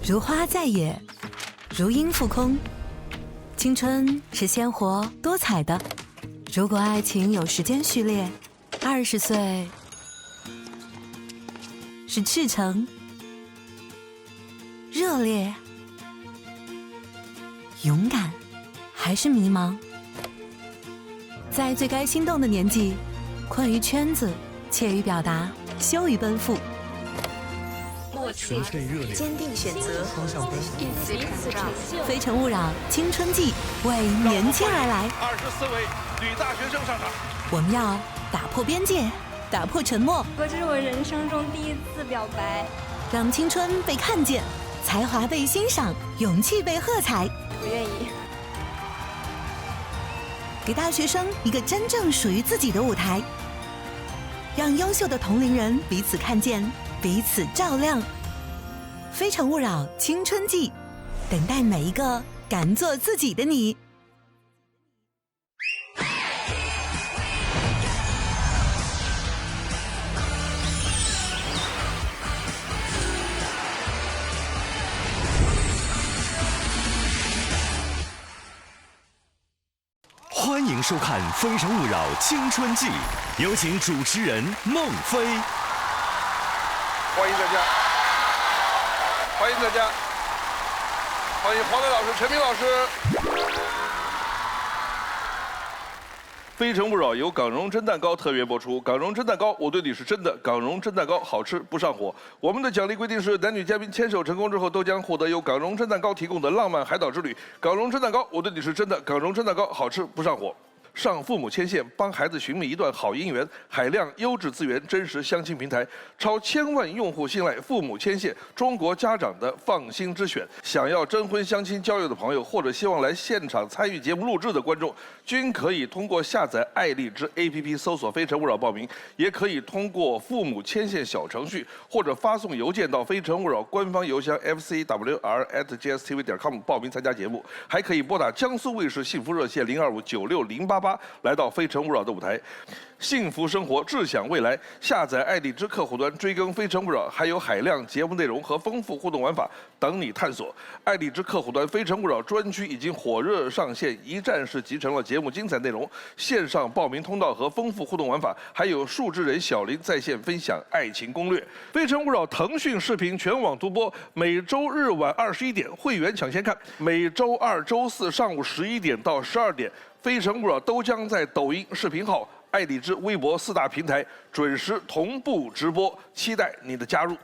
如花在野，如鹰赴空。青春是鲜活多彩的，如果爱情有时间序列，20岁是赤诚、热烈、勇敢，还是迷茫？在最该心动的年纪，困于圈子，怯于表达，羞于奔赴。默契、坚定选择、方向灯、非诚勿扰，青春季为年轻而来。24位女大学生上场，我们要打破边界，打破沉默，这是我人生中第一次表白，让青春被看见，才华被欣赏，勇气被喝彩。我愿意。给大学生一个真正属于自己的舞台，让优秀的同龄人彼此看见，彼此照亮。非诚勿扰，青春季，等待每一个敢做自己的你。欢迎收看《非诚勿扰》青春季，有请主持人孟非。欢迎大家，欢迎大家，欢迎黄磊老师、陈明老师。非诚勿扰由港荣真蛋糕特约播出。港荣真蛋糕，我对你是真的。港荣真蛋糕好吃不上火。我们的奖励规定是，男女嘉宾牵手成功之后，都将获得由港荣真蛋糕提供的浪漫海岛之旅。港荣真蛋糕，我对你是真的。港荣真蛋糕好吃不上火。上父母牵线，帮孩子寻觅一段好姻缘。海量优质资源，真实相亲平台，超1000万用户信赖。父母牵线，中国家长的放心之选。想要征婚、相亲、交友的朋友，或者希望来现场参与节目录制的观众，均可以通过下载爱荔枝 APP 搜索“非诚勿扰”报名，也可以通过父母牵线小程序，或者发送邮件到非诚勿扰官方邮箱 fcwr@gstv.com 报名参加节目，还可以拨打江苏卫视幸福热线025960888来到非诚勿扰的舞台。幸福生活，志享未来。下载爱荔枝客户端，追更非诚勿扰，还有海量节目内容和丰富互动玩法等你探索。爱荔枝客户端非诚勿扰专区已经火热上线，一站式集成了节目精彩内容、线上报名通道和丰富互动玩法，还有数字人小林在线分享爱情攻略。非诚勿扰腾讯视频全网独播，每周日晚21点，会员抢先看；每周二、周四上午11点到12点，非诚勿扰都将在抖音视频号、爱荔枝、微博4大平台准时同步直播，期待你的加入。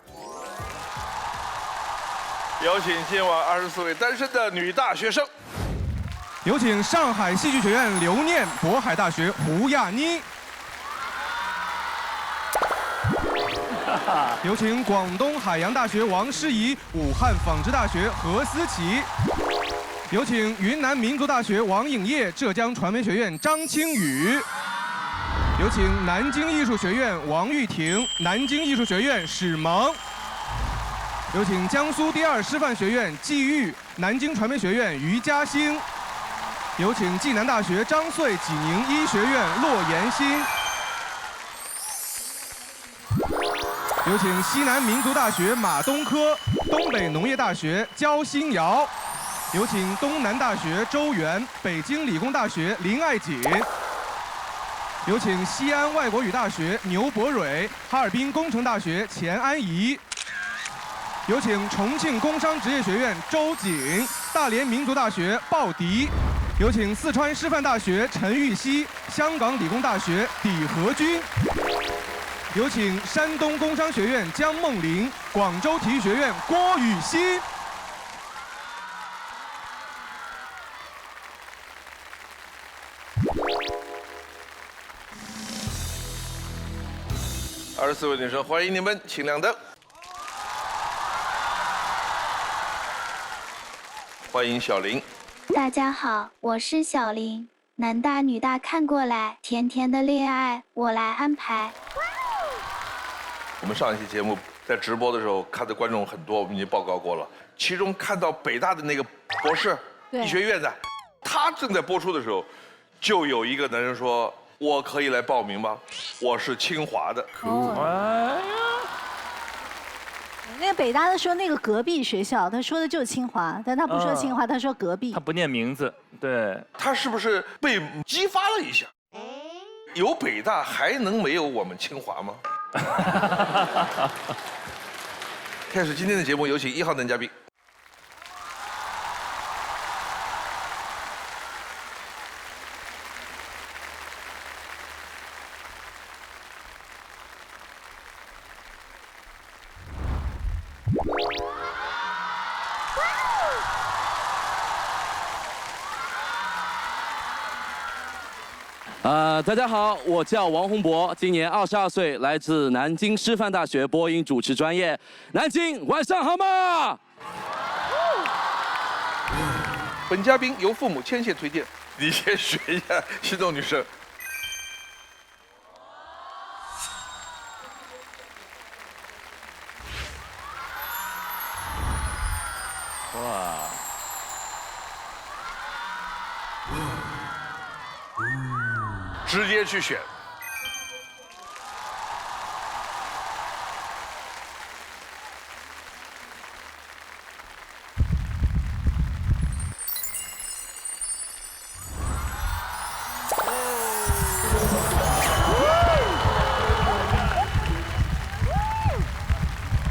有请今晚24位单身的女大学生。有请上海戏剧学院留念，渤海大学胡亚妮。有请广东海洋大学王诗怡，武汉纺织大学何思琪。有请云南民族大学王颖业，浙江传媒学院张清宇。有请南京艺术学院王玉婷，南京艺术学院史萌。有请江苏第2师范学院季玉，南京传媒学院于嘉兴。有请暨南大学张穗济宁医学院骆延新。有请西南民族大学马东科，东北农业大学焦新瑶。有请东南大学周元，北京理工大学林爱锦。有请西安外国语大学牛博蕊，哈尔滨工程大学钱安怡。有请重庆工商职业学院周瑾，大连民族大学鲍迪。有请四川师范大学陈玉溪，香港理工大学李和军。有请山东工商学院江梦玲，广州体育学院郭雨欣。24位女生，欢迎你们，请亮灯。欢迎小林。大家好，我是小林。男大女大看过来，甜甜的恋爱我来安排。我们上一期节目在直播的时候看的观众很多，我们已经报告过了。其中看到北大的那个博士，医学院的，他正在播出的时候，就有一个男人说：“我可以来报名吗？我是清华的。”那个北大的说那个隔壁学校，他说的就是清华，但他不说清华，他说隔壁。他不念名字，对。他是不是被激发了一下？有北大还能没有我们清华吗？开始今天的节目，有请1号男嘉宾。大家好，我叫王洪博，今年22岁，来自南京师范大学播音主持专业。南京，晚上好吗？本嘉宾由父母牵线推荐，你先学一下心动女生。哇！直接去选。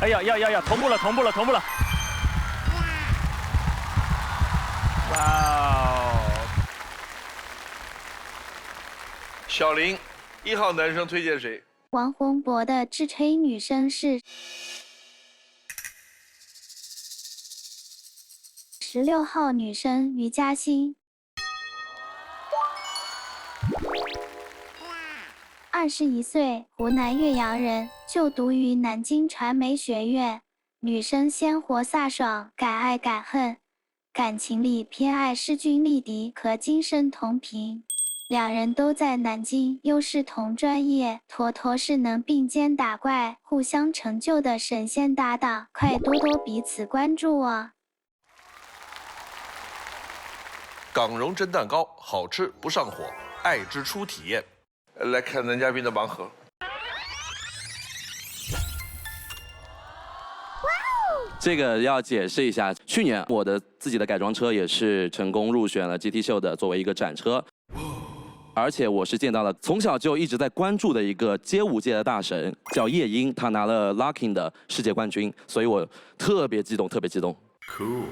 哎呀呀呀呀！同步了，同步了，同步了！哇哦！小林，1号男生推荐谁？王洪博的自吹女生是16号女生于嘉欣，21岁，湖南岳阳人，就读于南京传媒学院。女生鲜活飒爽，敢爱敢恨，感情里偏爱势均力敌和精神同频。两人都在南京，又是同专业，妥妥是能并肩打怪、互相成就的神仙搭档。快多多彼此关注哦！港蓉蒸蛋糕，好吃不上火，爱之初体验。来看男嘉宾的盲盒。这个要解释一下，去年我的自己的改装车也是成功入选了 GT 秀的，作为一个展车。而且我是见到了从小就一直在关注的一个街舞界的大神，叫叶英，他拿了 Locking 的世界冠军，所以我特别激动，特别激动。Cool。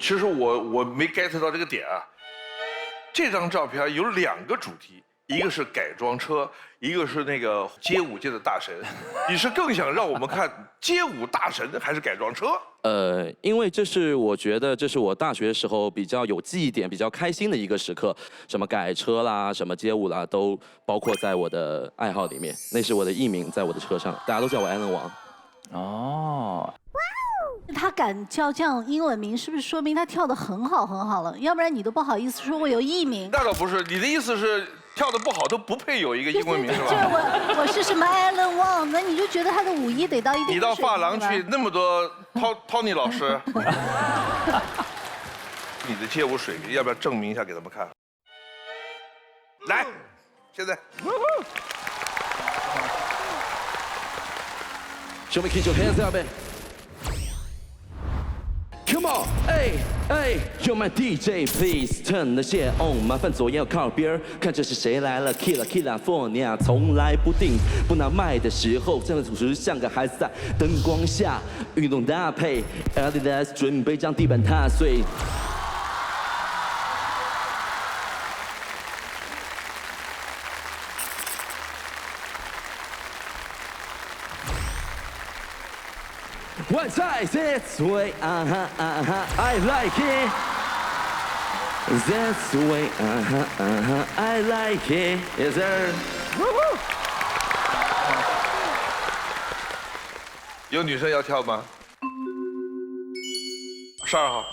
其实我没 get 到这个点啊。这张照片有2个主题，一个是改装车，一个是那个街舞界的大神。你是更想让我们看街舞大神还是改装车？因为我觉得这是我大学时候比较有记忆点、比较开心的一个时刻，什么改车啦、什么街舞啦，都包括在我的爱好里面。那是我的艺名，在我的车上，大家都叫我 Allen 王。哦。他敢叫这样英文名，是不是说明他跳得很好很好了？要不然你都不好意思说我有艺名。那倒不是，你的意思是跳得不好都不配有一个英文名是吧？对，我是什么 Allen Wang， 那你就觉得他的武艺得到一定。你到发廊去那么多Tony 老师，你的街舞水平要不要证明一下给他们看？来，现在。兄弟 ，keep your hands up, man. Come on, hey, hey, you're my DJ, please turn the shit on. 麻烦左右靠边，看这是谁来了 ，Killa California， 从来不定，不拿麦的时候，站在主持像个孩子在灯光下，运动搭配 ，Adidas 准备将地板踏碎。One side this way, I like it. This way, I like it. Yes, sir. 有女生要跳吗？12号。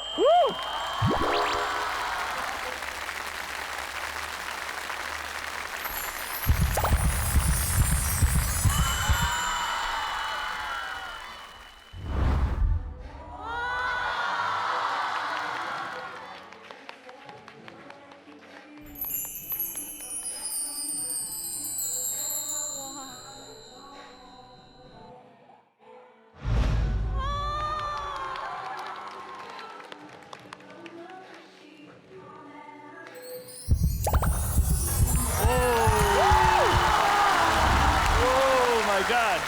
good。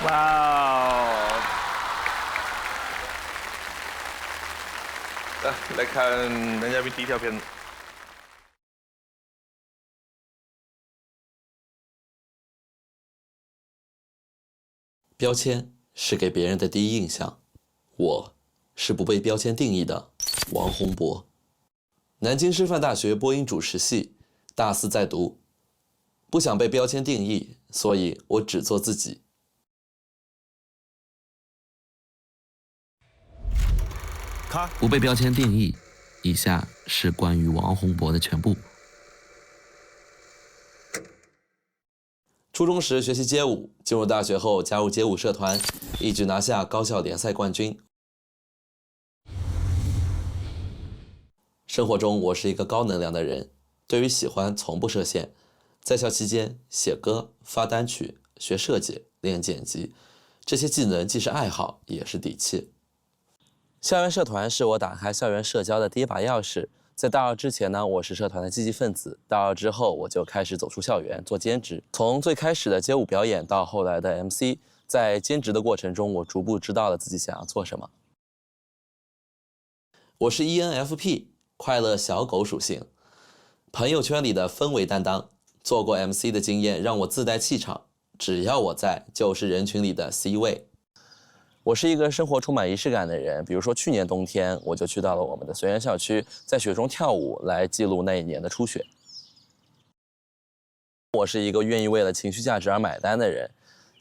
哇哦！来看男嘉宾第一条片子。标签是给别人的第一印象，我是不被标签定义的王洪博。南京师范大学播音主持系，大4在读。不想被标签定义，所以我只做自己。不被标签定义，以下是关于王洪博的全部。初中时学习街舞，进入大学后加入街舞社团，一直拿下高校联赛冠军。生活中我是一个高能量的人，对于喜欢从不设限。在校期间，写歌、发单曲、学设计、练剪辑，这些技能既是爱好，也是底气。校园社团是我打开校园社交的第一把钥匙。在大2之前呢，我是社团的积极分子；大2之后，我就开始走出校园做兼职。从最开始的街舞表演到后来的 MC， 在兼职的过程中，我逐步知道了自己想要做什么。我是 ENFP， 快乐小狗属性，朋友圈里的氛围担当。做过 MC 的经验让我自带气场，只要我在，就是人群里的 C 位。我是一个生活充满仪式感的人，比如说去年冬天，我就去到了我们的随园校区，在雪中跳舞来记录那一年的初雪。我是一个愿意为了情绪价值而买单的人，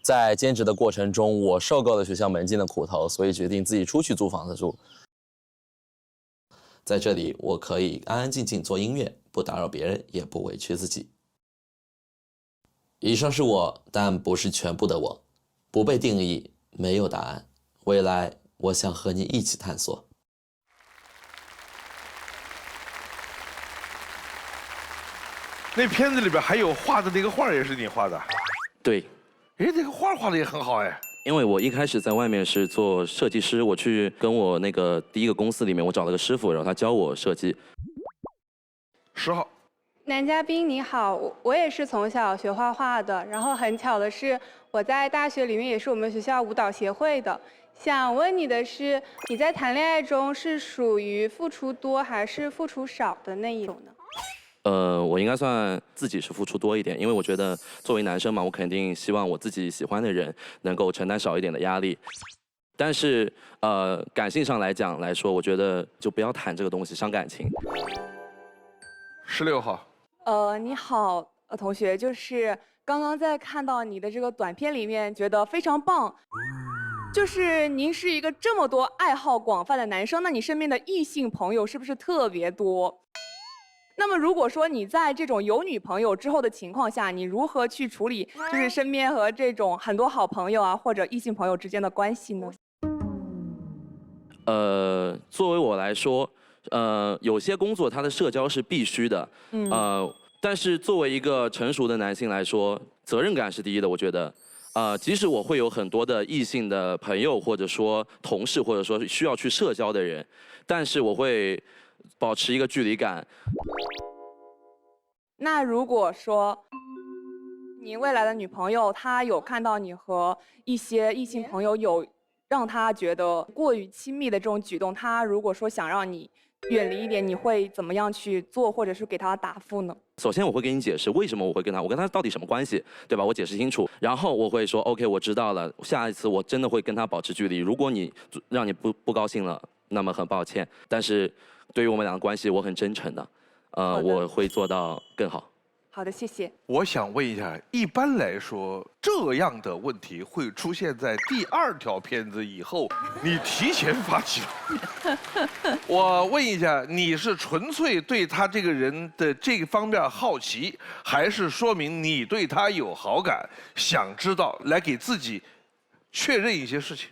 在兼职的过程中，我受够了学校门禁的苦头，所以决定自己出去租房子住。在这里，我可以安安静静做音乐，不打扰别人，也不委屈自己。以上是我，但不是全部的我，不被定义，没有答案。未来，我想和你一起探索。那片子里边还有画的那个画也是你画的？对。哎，那个画画的也很好哎。因为我一开始在外面是做设计师，我去跟我那个第一个公司里面，我找了个师傅，然后他教我设计。10号。男嘉宾你好，我也是从小学画画的，然后很巧的是，我在大学里面也是我们学校舞蹈协会的。想问你的是，你在谈恋爱中是属于付出多还是付出少的那一种呢？我应该算自己是付出多一点，因为我觉得作为男生嘛，我肯定希望我自己喜欢的人能够承担少一点的压力。但是感性上来说，我觉得就不要谈这个东西，伤感情。16号。你好，同学，就是刚刚在看到你的这个短片里面，觉得非常棒。就是您是一个这么多爱好广泛的男生，那你身边的异性朋友是不是特别多？那么如果说你在这种有女朋友之后的情况下，你如何去处理就是身边和这种很多好朋友啊或者异性朋友之间的关系呢？作为我来说，有些工作它的社交是必须的，但是作为一个成熟的男性来说，责任感是第一的，我觉得。即使我会有很多的异性的朋友，或者说同事，或者说需要去社交的人，但是我会保持一个距离感。那如果说您未来的女朋友她有看到你和一些异性朋友有让她觉得过于亲密的这种举动，她如果说想让你远离一点，你会怎么样去做，或者是给她答复呢？首先我会给你解释为什么我会跟他到底什么关系，对吧？我解释清楚，然后我会说 OK， 我知道了，下一次我真的会跟他保持距离。如果你让你不高兴了，那么很抱歉，但是对于我们俩的关系，我很真诚的，我会做到更好。好的，谢谢。我想问一下，一般来说，这样的问题会出现在第2条片子以后，你提前发起。我问一下，你是纯粹对他这个人的这个方面好奇，还是说明你对他有好感，想知道来给自己确认一些事情？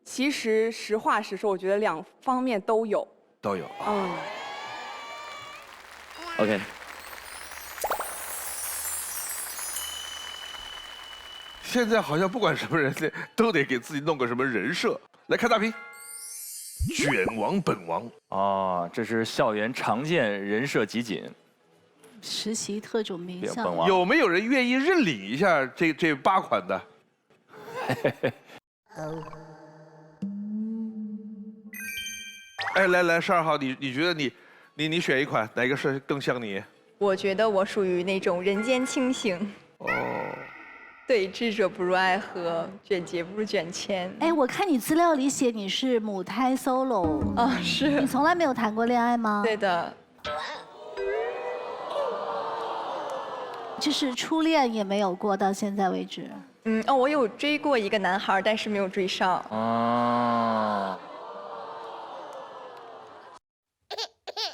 其实实话实说，我觉得2方面都有。都有啊。OK。现在好像不管什么人都得给自己弄个什么人设。来看大屏，卷王本王。哦，这是校园常见人设集锦。实习特种兵项目。有没有人愿意认领一下这8款的？哎，来12号，你觉得你选一款，哪个是更像你？我觉得我属于那种人间清醒。哦。对，智者不入爱河，卷劫不入卷签。哎，我看你资料里写你是母胎 solo 啊，是。你从来没有谈过恋爱吗？对的。就是初恋也没有过，到现在为止。我有追过一个男孩，但是没有追上。哦。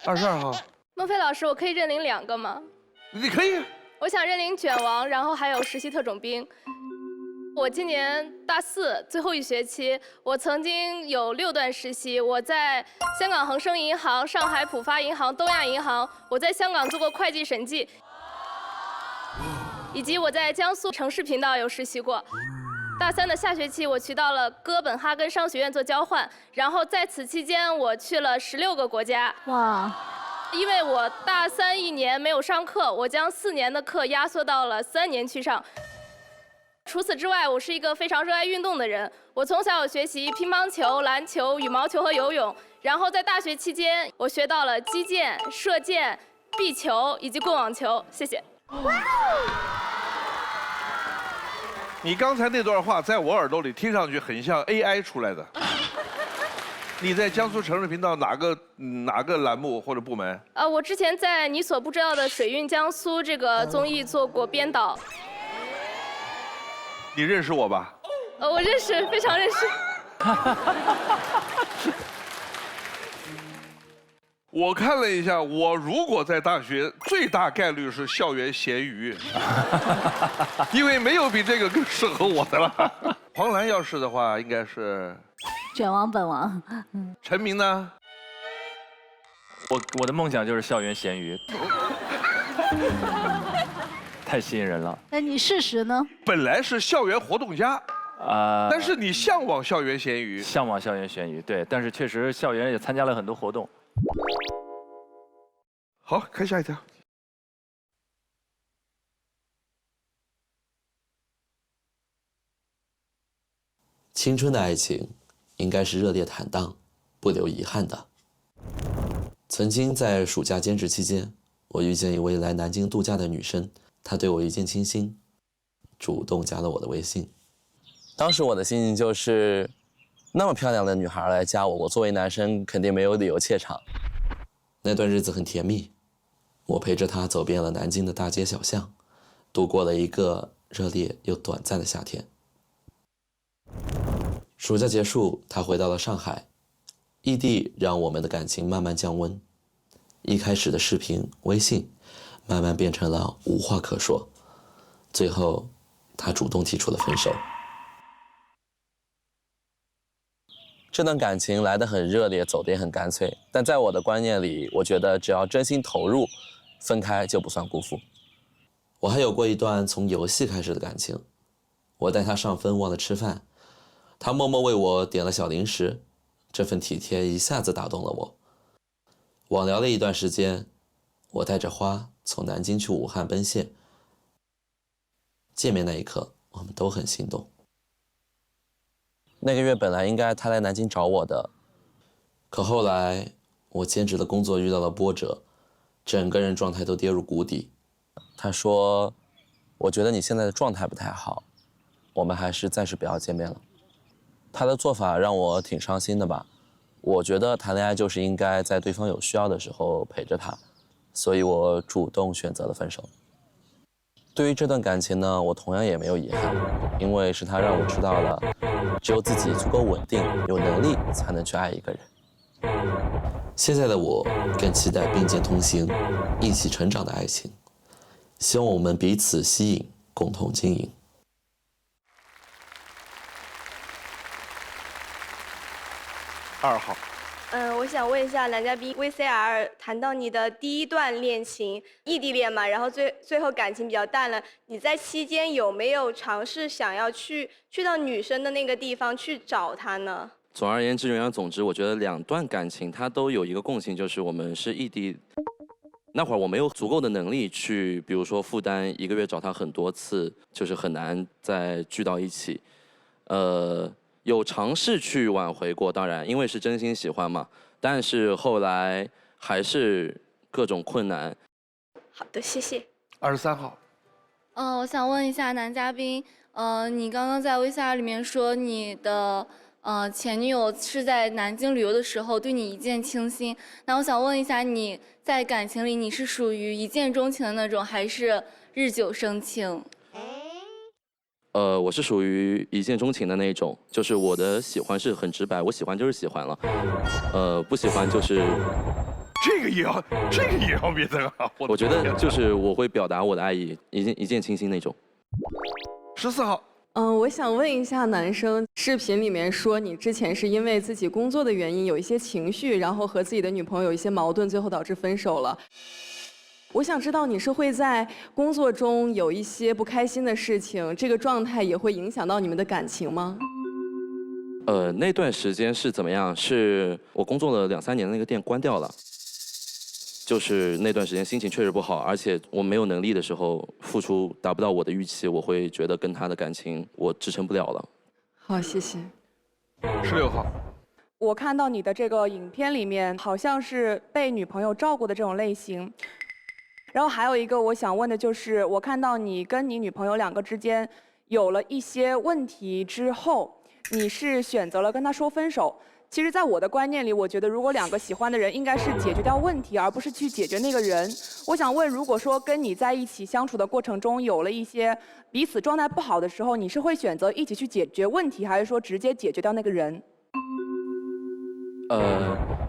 22号。孟非老师，我可以认领2个吗？你可以。我想认领卷王，然后还有实习特种兵。我今年大4最后1学期，我曾经有6段实习。我在香港恒生银行、上海浦发银行、东亚银行，我在香港做过会计审计，以及我在江苏城市频道有实习过。大3的下学期，我去到了哥本哈根商学院做交换，然后在此期间，我去了16个国家。哇！因为我大31年没有上课，我将4年的课压缩到了3年去上。除此之外，我是一个非常热爱运动的人。我从小有学习乒乓球、篮球、羽毛球和游泳，然后在大学期间，我学到了击剑、射箭、壁球以及棍网球。谢谢。你刚才那段话在我耳朵里听上去很像 AI 出来的。你在江苏城市频道哪个栏目或者部门？我之前在你所不知道的水运江苏这个综艺做过编导。你认识我吧？我认识，非常认识。我看了一下，我如果在大学，最大概率是校园咸鱼，因为没有比这个更适合我的了。黄澜要是的话，应该是。卷王本王。陈明呢？我的梦想就是校园咸鱼，太吸引人了。那你事实呢？本来是校园活动家，但是你向往校园咸鱼。向往校园咸鱼，对，但是确实校园也参加了很多活动。好，看下一条。青春的爱情应该是热烈坦荡，不留遗憾的。曾经在暑假兼职期间，我遇见一位来南京度假的女生，她对我一见倾心，主动加了我的微信。当时我的心情就是，那么漂亮的女孩来加我，我作为男生肯定没有理由怯场。那段日子很甜蜜，我陪着她走遍了南京的大街小巷，度过了一个热烈又短暂的夏天。暑假结束，她回到了上海，异地让我们的感情慢慢降温。一开始的视频、微信，慢慢变成了无话可说。最后，她主动提出了分手。这段感情来得很热烈，走得也很干脆，但在我的观念里，我觉得只要真心投入，分开就不算辜负。我还有过一段从游戏开始的感情，我带她上分忘了吃饭，她默默为我点了小零食，这份体贴一下子打动了我。网聊了一段时间，我带着花从南京去武汉奔现。见面那一刻，我们都很心动。那个月本来应该她来南京找我的，可后来我兼职的工作遇到了波折，整个人状态都跌入谷底。她说：“我觉得你现在的状态不太好，我们还是暂时不要见面了。”她的做法让我挺伤心的吧。我觉得谈恋爱就是应该在对方有需要的时候陪着他，所以我主动选择了分手。对于这段感情呢，我同样也没有遗憾，因为是他让我知道了，只有自己足够稳定、有能力，才能去爱一个人。现在的我更期待并肩同行、一起成长的爱情，希望我们彼此吸引，共同经营。2号。我想问一下男嘉宾 VCR， 谈到你的第一段恋情，异地恋嘛，然后最后感情比较淡了，你在期间有没有尝试想要去到女生的那个地方去找她呢？总而言之，言而总之，我觉得2段感情它都有一个共性，就是我们是异地。那会儿我没有足够的能力去，比如说负担1个月找他很多次，就是很难再聚到一起。有尝试去挽回过，当然因为是真心喜欢嘛，但是后来还是各种困难。好的，谢谢。23号。我想问一下男嘉宾，你刚刚在 VCR 里面说你的前女友是在南京旅游的时候对你一见倾心，那我想问一下，你在感情里你是属于一见钟情的那种，还是日久生情？我是属于一见钟情的那种，就是我的喜欢是很直白，我喜欢就是喜欢了，不喜欢就是。这个也要别的啊！我觉得就是我会表达我的爱意，一见倾心那种。14号。我想问一下男生，视频里面说你之前是因为自己工作的原因有一些情绪，然后和自己的女朋友有一些矛盾，最后导致分手了。我想知道你是会在工作中有一些不开心的事情，这个状态也会影响到你们的感情吗？那段时间是怎么样？是我工作了2、3年的那个店关掉了，就是那段时间心情确实不好，而且我没有能力的时候，付出达不到我的预期，我会觉得跟他的感情我支撑不了了。好，谢谢。16号。我看到你的这个影片里面，好像是被女朋友照顾的这种类型。然后还有一个我想问的就是，我看到你跟你女朋友2个之间有了一些问题之后，你是选择了跟她说分手。其实，在我的观念里，我觉得如果2个喜欢的人，应该是解决掉问题，而不是去解决那个人。我想问，如果说跟你在一起相处的过程中有了一些彼此状态不好的时候，你是会选择一起去解决问题，还是说直接解决掉那个人？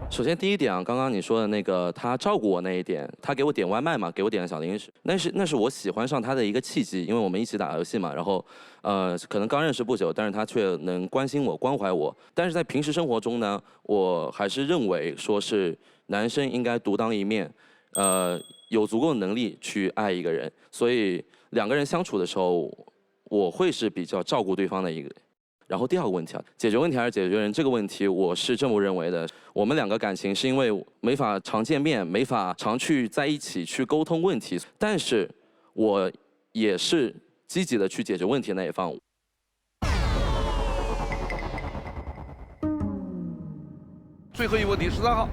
首先第一点啊，刚刚你说的那个他照顾我那一点，他给我点外卖嘛，给我点了小零食，那是我喜欢上他的一个契机，因为我们一起打游戏嘛，然后可能刚认识不久，但是他却能关心我、关怀我。但是在平时生活中呢，我还是认为说是男生应该独当一面，有足够的能力去爱一个人，所以2个人相处的时候，我会是比较照顾对方的一个。然后第2个问题啊，解决问题还是解决人这个问题，我是这么认为的。我们2个感情是因为没法常见面，没法常去在一起去沟通问题，但是我也是积极的去解决问题的那一方。最后一个问题，13号。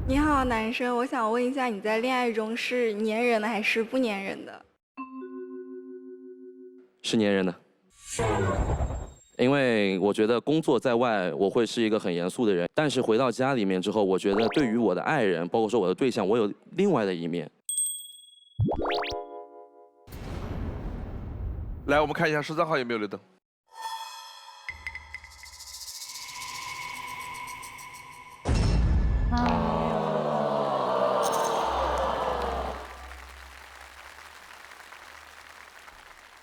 你好，男生，我想问一下，你在恋爱中是粘人的还是不粘人的？是粘人的。因为我觉得工作在外，我会是一个很严肃的人，但是回到家里面之后，我觉得对于我的爱人，包括说我的对象，我有另外的一面。来，我们看一下13号有没有留灯。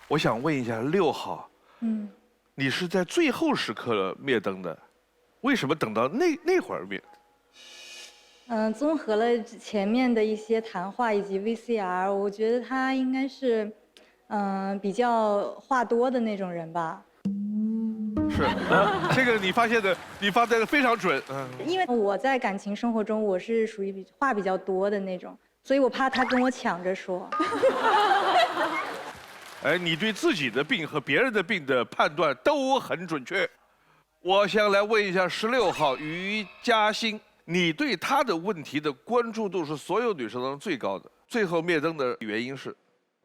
我想问一下6号，你是在最后时刻灭灯的，为什么等到那会儿灭？综合了前面的一些谈话以及 VCR， 我觉得他应该是，比较话多的那种人吧。是，这个你发现的非常准。因为我在感情生活中，我是属于话比较多的那种，所以我怕他跟我抢着说。哎，你对自己的病和别人的病的判断都很准确。我想来问一下16号于嘉欣，你对他的问题的关注度是所有女生当中最高的。最后灭灯的原因是？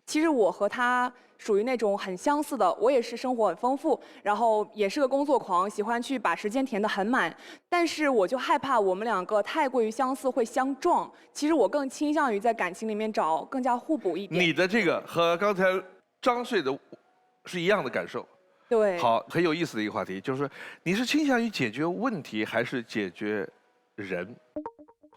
其实我和他属于那种很相似的，我也是生活很丰富，然后也是个工作狂，喜欢去把时间填得很满。但是我就害怕我们2个太过于相似会相撞。其实我更倾向于在感情里面找更加互补一点。你的这个和刚才张穗的是一样的感受。对。好，很有意思的一个话题，就是你是倾向于解决问题还是解决人？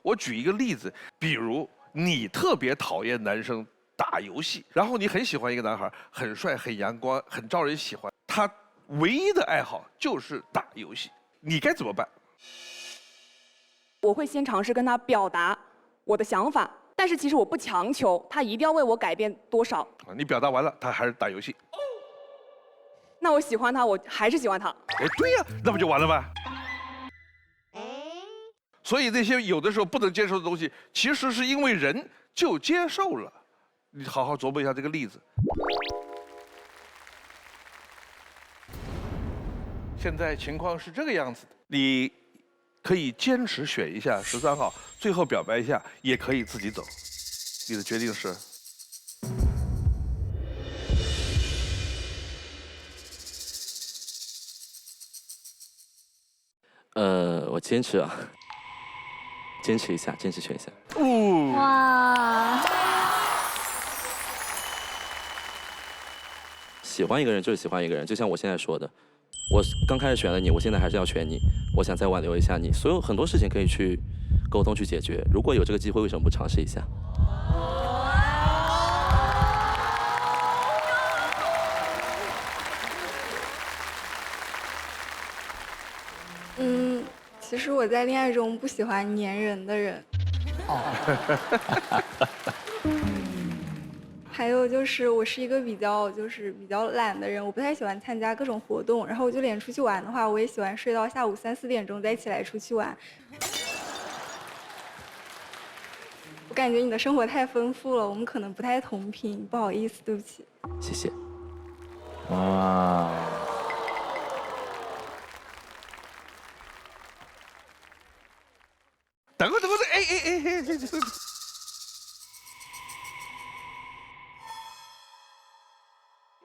我举一个例子，比如你特别讨厌男生打游戏，然后你很喜欢一个男孩，很帅、很阳光、很招人喜欢，他唯一的爱好就是打游戏，你该怎么办？我会先尝试跟他表达我的想法，但是其实我不强求他一定要为我改变多少。你表达完了，他还是打游戏。那我喜欢他，我还是喜欢他。哎，对呀，那不就完了吗？所以那些有的时候不能接受的东西，其实是因为人就接受了。你好好琢磨一下这个例子。现在情况是这个样子的，你可以坚持选一下13号，最后表白一下，也可以自己走。你的决定是？我坚持啊，坚持一下，坚持选一下。哇！喜欢一个人就是喜欢一个人，就像我现在说的，我刚开始选了你，我现在还是要选你，我想再挽留一下你。所有很多事情可以去沟通去解决，如果有这个机会，为什么不尝试一下？其实我在恋爱中不喜欢粘人的人。还有就是我是一个比较懒的人，我不太喜欢参加各种活动，然后我就连出去玩的话，我也喜欢睡到下午3、4点钟再起来出去玩。我感觉你的生活太丰富了，我们可能不太同频，不好意思，对不起。谢谢。哇。等会，哎，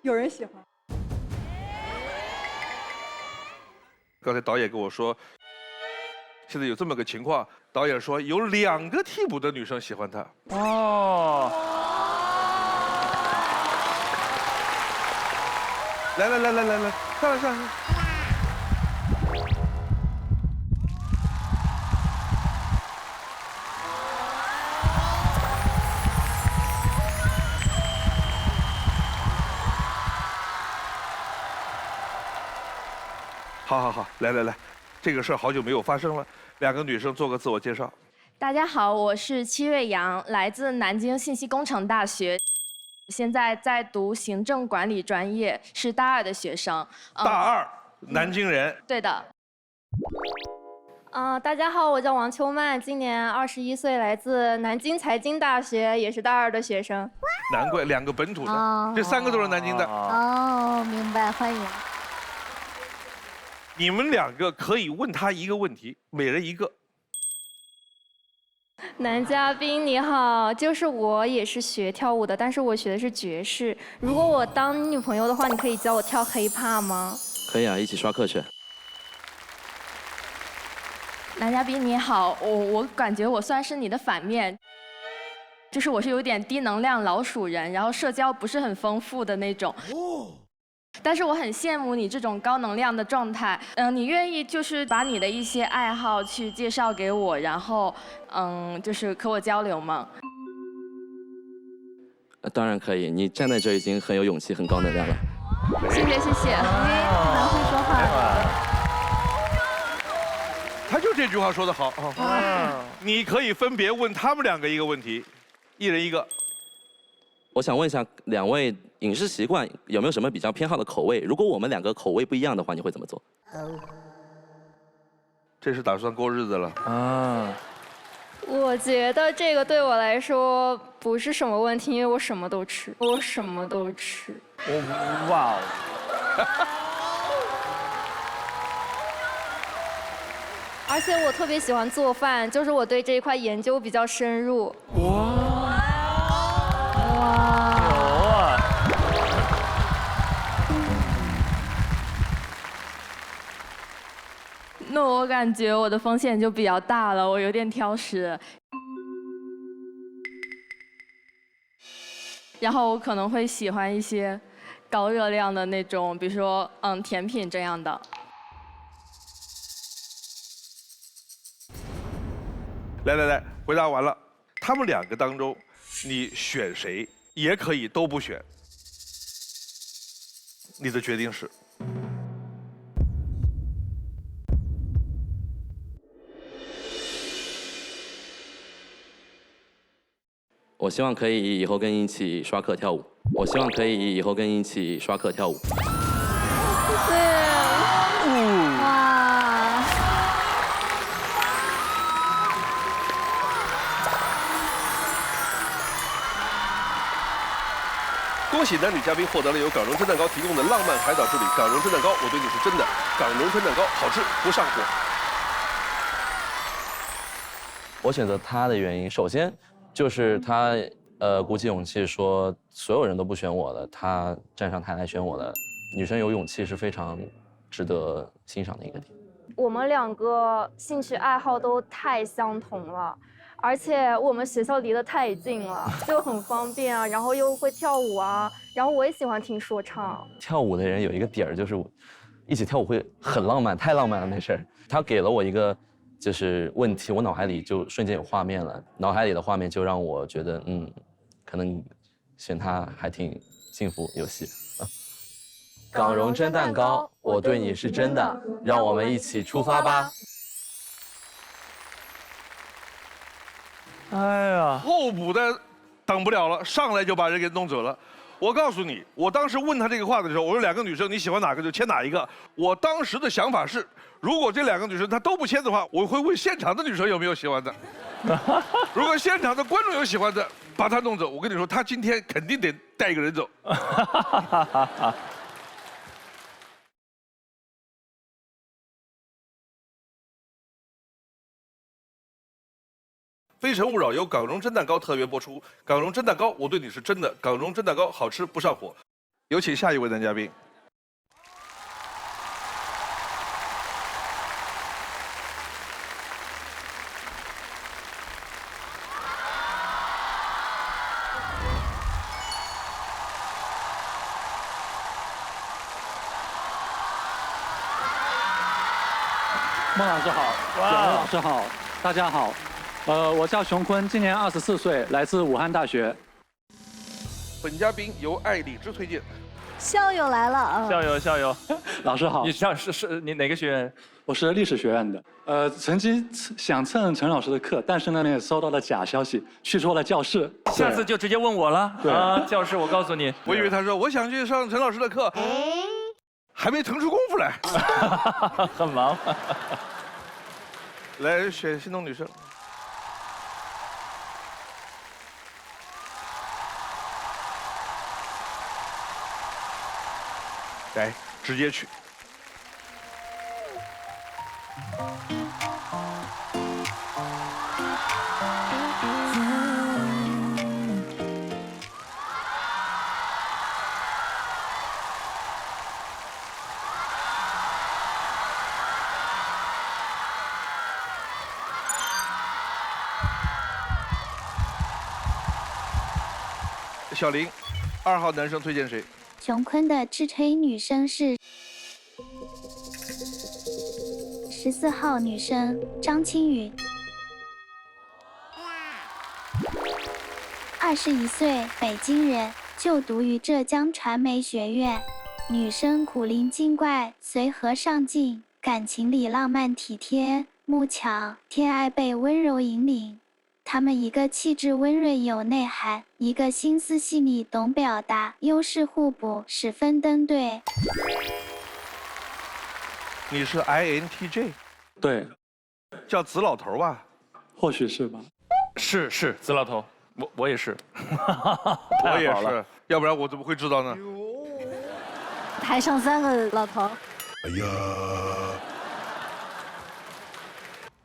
有人喜欢。刚才导演跟我说，现在有这么个情况，导演说有2个替补的女生喜欢他。哦。来，上来。好，来，这个事儿好久没有发生了。2个女生做个自我介绍。大家好，我是戚瑞阳，来自南京信息工程大学，现在在读行政管理专业，是大2的学生。大2，南京人。对的。大家好，我叫王秋曼，今年21岁，来自南京财经大学，也是大2的学生。难怪2个本土的，这3个都是南京的。哦，明白，欢迎。你们2个可以问他一个问题，每人一个。男嘉宾你好，就是我也是学跳舞的，但是我学的是爵士。如果我当你女朋友的话，你可以教我跳hiphop吗？可以啊，一起刷课去。男嘉宾你好，我感觉我算是你的反面，就是我是有点低能量老鼠人，然后社交不是很丰富的那种。但是我很羡慕你这种高能量的状态，你愿意就是把你的一些爱好去介绍给我，然后就是和我交流吗？当然可以，你站在这已经很有勇气，很高能量了。谢谢。蛮会说话的。他就这句话说得好。你可以分别问他们2个一个问题，一人一个。我想问一下2位饮食习惯有没有什么比较偏好的口味？如果我们2个口味不一样的话，你会怎么做？这是打算过日子了啊？我觉得这个对我来说不是什么问题，因为我什么都吃，哇哦！而且我特别喜欢做饭，就是我对这一块研究比较深入。那我感觉我的风险就比较大了，我有点挑食。然后我可能会喜欢一些高热量的那种，比如说甜品这样的。来，回答完了。他们2个当中，你选谁也可以都不选。你的决定是？我希望可以以后跟你一起刷课跳舞。我希望可以以后跟你一起刷课跳舞。哇！恭喜男女嘉宾获得了由港荣蒸蛋糕提供的浪漫海岛之旅。港荣蒸蛋糕，我对你是真的。港荣蒸蛋糕好吃不上火。我选择他的原因，首先就是他鼓起勇气说所有人都不选我了，他站上台来选我了。女生有勇气是非常值得欣赏的一个点。我们两个兴趣爱好都太相同了。而且我们学校离得太近了，就很方便啊。然后又会跳舞啊，然后我也喜欢听说唱。跳舞的人有一个点儿，就是一起跳舞会很浪漫，太浪漫了那事儿。他给了我一个就是问题，我脑海里就瞬间有画面了，脑海里的画面就让我觉得，可能选他还挺幸福有戏。港荣蒸蛋糕，我对你是真的，让我们一起出发吧。哎呀，候补的等不了了，上来就把人给弄走了。我告诉你，我当时问他这个话的时候，我说2个女生你喜欢哪个就签哪一个。我当时的想法是，如果这2个女生她都不签的话，我会问现场的女生有没有喜欢的。如果现场的观众有喜欢的，把她弄走。我跟你说，她今天肯定得带一个人走。《非诚勿扰》由港荣蒸蛋糕特约播出。港荣蒸蛋糕，我对你是真的。港荣蒸蛋糕好吃不上火。有请下一位男嘉宾。孟老师好，蒋老师好，大家好。我叫熊坤，今年24岁，来自武汉大学。本嘉宾由爱荔枝推荐。校友来了啊！校友，老师好。你哪个学院？我是历史学院的。曾经想蹭陈老师的课，但是呢也收到了假消息，去错了教室。下次就直接问我了。对啊，教室我告诉你。我以为他说我想去上陈老师的课，还没腾出功夫来。很忙。来选心动女生。来，直接去。小林，2号男生推荐谁？熊坤的支吹女生是14号女生张清宇，21岁，北京人，就读于浙江传媒学院。女生古灵精怪，随和上进，感情里浪漫体贴，慕强，偏爱被温柔引领。他们一个气质温润有内涵，一个心思细腻懂表达，优势互补，十分登对。你是 INTJ， 对，叫子老头吧？或许是吧。是子老头，我也是。我也是，要不然我怎么会知道呢？台上3个老头。哎呀！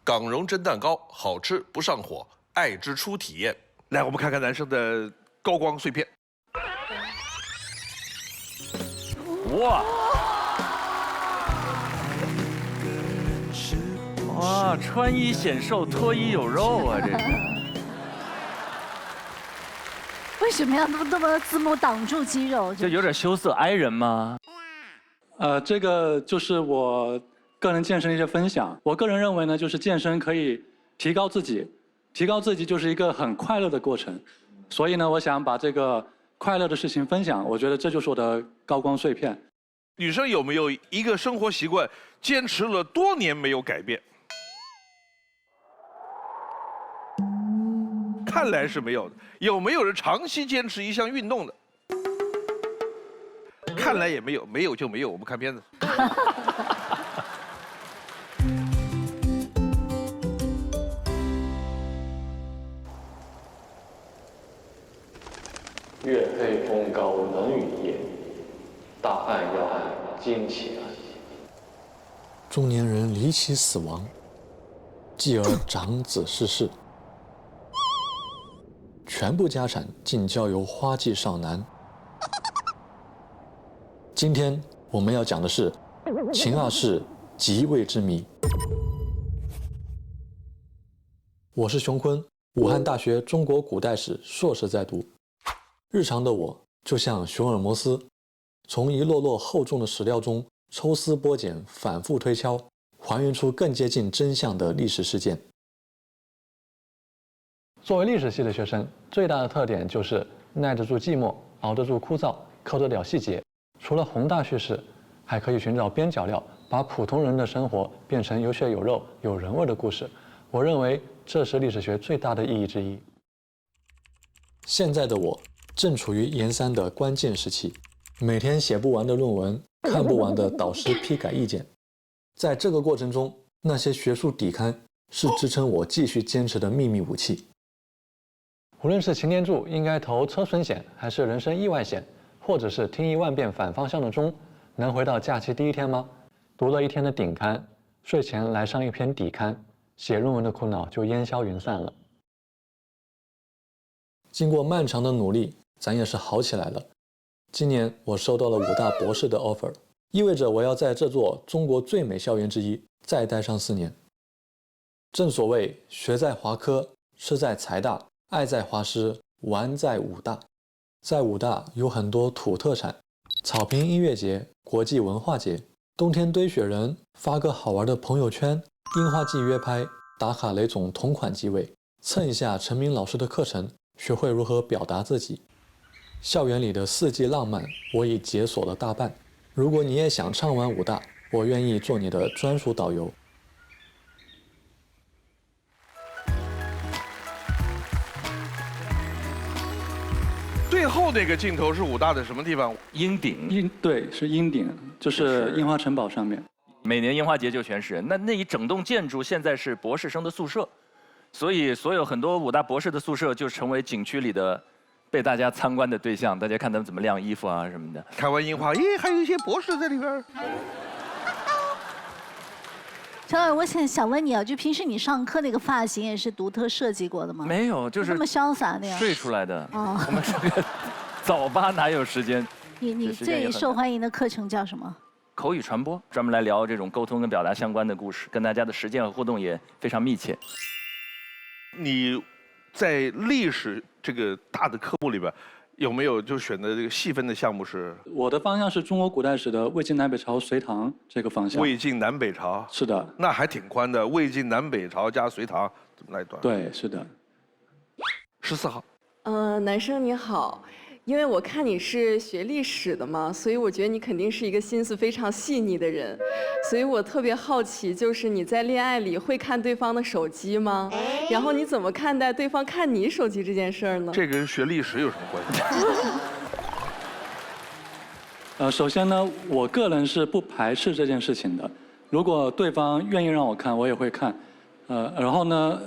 港荣蒸蛋糕好吃不上火。爱之初体验，来，我们看看男生的高光碎片。哇！哇，穿衣显瘦，脱衣有肉啊！这是。为什么要那么字幕挡住肌肉？就有点羞涩，i人吗？这个就是我个人健身的一些分享。我个人认为呢，就是健身可以提高自己。提高自己就是一个很快乐的过程，所以呢，我想把这个快乐的事情分享，我觉得这就是我的高光碎片。女生有没有一个生活习惯坚持了多年没有改变？看来是没有的。有没有人长期坚持一项运动的？看来也没有，没有就没有。我们看片子。月黑风高冷雨夜，大案要案惊奇案。中年人离奇死亡，继而长子逝世，全部家产竟交由花季少男。今天我们要讲的是秦二世即位之谜。我是熊坤，武汉大学中国古代史硕士在读。日常的我就像熊尔摩斯，从一摞摞厚重的史料中抽丝剥茧，反复推敲，还原出更接近真相的历史事件。作为历史系的学生，最大的特点就是耐得住寂寞，熬得住枯燥，扣得了细节。除了宏大叙事，还可以寻找边角料，把普通人的生活变成有血有肉、有人味的故事。我认为这是历史学最大的意义之一。现在的我正处于研三的关键时期，每天写不完的论文，看不完的导师批改意见。在这个过程中，那些学术底刊是支撑我继续坚持的秘密武器。无论是擎天柱应该投车损险，还是人身意外险，或者是听1万遍反方向的钟，能回到假期第一天吗？读了一天的顶刊，睡前来上一篇底刊，写论文的苦恼就烟消云散了。经过漫长的努力，咱也是好起来了。今年我收到了武大博士的 offer， 意味着我要在这座中国最美校园之一再待上4年。正所谓学在华科，吃在财大，爱在华师，玩在武大。在武大有很多土特产，草坪音乐节、国际文化节，冬天堆雪人，发个好玩的朋友圈，樱花季约拍，打卡雷总同款机位，蹭一下陈明老师的课程，学会如何表达自己。校园里的4季浪漫，我已解锁了大半。如果你也想畅玩武大，我愿意做你的专属导游。最后那个镜头是武大的什么地方？鹰顶。对，是鹰顶，就是樱花城堡上面。每年樱花节就全是人。那一整栋建筑现在是博士生的宿舍，所以很多武大博士的宿舍就成为景区里的被大家参观的对象。大家看他们怎么晾衣服啊什么的。看完樱花，咦，还有一些博士在里边。乔老师，我想问你啊，就平时你上课那个发型也是独特设计过的吗？没有，就是那么潇洒那样睡出来的。哦，我们这个早八哪有时间？你最受欢迎的课程叫什么？口语传播，专门来聊这种沟通跟表达相关的故事，跟大家的实践和互动也非常密切。你在历史这个大的科目里边，有没有就选的这个细分的项目是？我的方向是中国古代史的魏晋南北朝隋唐这个方向。魏晋南北朝。是的。那还挺宽的，魏晋南北朝加隋唐这么来段。对，是的。14号。男生你好，因为我看你是学历史的嘛，所以我觉得你肯定是一个心思非常细腻的人，所以我特别好奇，就是你在恋爱里会看对方的手机吗？然后你怎么看待对方看你手机这件事儿呢？这跟学历史有什么关系？首先呢，我个人是不排斥这件事情的。如果对方愿意让我看，我也会看。然后呢，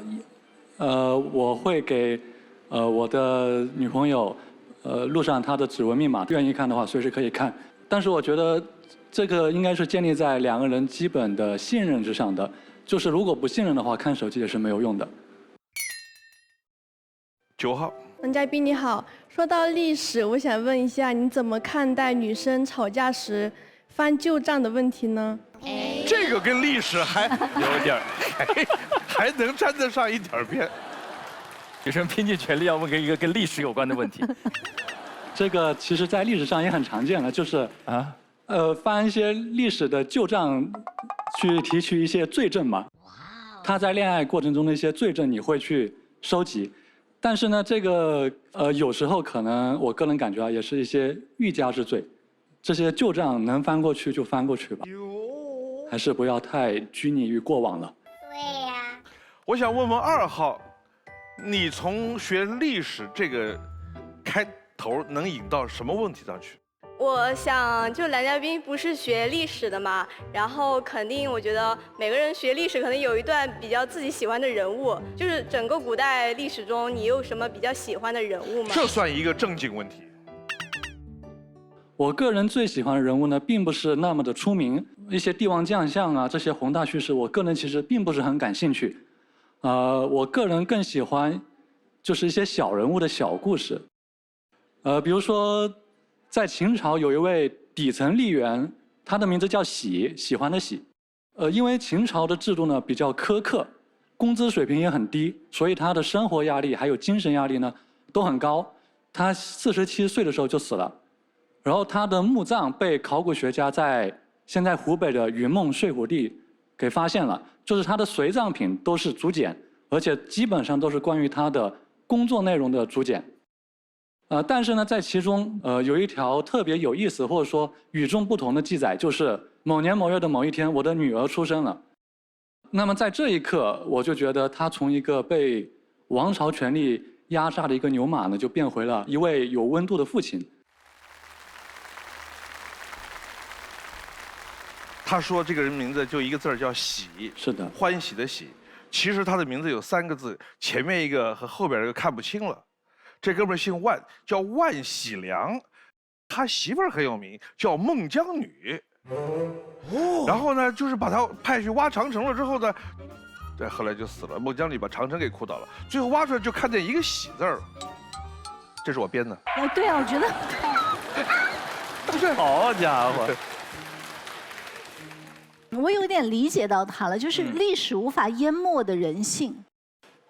我会给我的女朋友录上她的指纹密码，愿意看的话随时可以看。但是我觉得这个应该是建立在2个人基本的信任之上的。就是如果不信任的话，看手机也是没有用的。9号。男嘉宾你好，说到历史，我想问一下，你怎么看待女生吵架时翻旧账的问题呢？这个跟历史还有点还能沾得上一点边。女生拼尽全力要问一个跟历史有关的问题。这个其实在历史上也很常见了，就是翻一些历史的旧账，去提取一些罪证嘛。他在恋爱过程中的一些罪证，你会去收集。但是呢，这个有时候可能我个人感觉啊，也是一些欲加之罪。这些旧账能翻过去就翻过去吧，还是不要太拘泥于过往了。对呀。我想问问2号，你从学历史这个开头能引到什么问题上去？我想，就男嘉宾不是学历史的嘛，然后肯定我觉得每个人学历史可能有一段比较自己喜欢的人物，就是整个古代历史中，你有什么比较喜欢的人物吗？这算一个正经问题。我个人最喜欢的人物呢，并不是那么的出名，一些帝王将相啊，这些宏大叙事，我个人其实并不是很感兴趣。我个人更喜欢就是一些小人物的小故事。比如说。在秦朝有一位底层吏员，他的名字叫喜，喜欢的喜。因为秦朝的制度呢比较苛刻，工资水平也很低，所以他的生活压力还有精神压力呢都很高。他47岁的时候就死了，然后他的墓葬被考古学家在现在湖北的云梦睡虎地给发现了，就是他的随葬品都是竹简，而且基本上都是关于他的工作内容的竹简。但是呢，在其中有一条特别有意思或者说与众不同的记载，就是某年某月的某一天，我的女儿出生了。那么在这一刻，我就觉得他从一个被王朝权力压榨的一个牛马呢，就变回了一位有温度的父亲。他说这个人名字就一个字儿叫喜，是的，欢喜的喜。其实他的名字有3个字，前面一个和后边一个看不清了。这哥们儿姓万，叫万喜良，他媳妇儿很有名，叫孟姜女。然后呢，就是把他派去挖长城了之后呢，对，后来就死了。孟姜女把长城给哭倒了，最后挖出来就看见一个喜字儿。这是我编的。对啊，我觉得。不是，好家伙！我有点理解到他了，就是历史无法淹没的人性。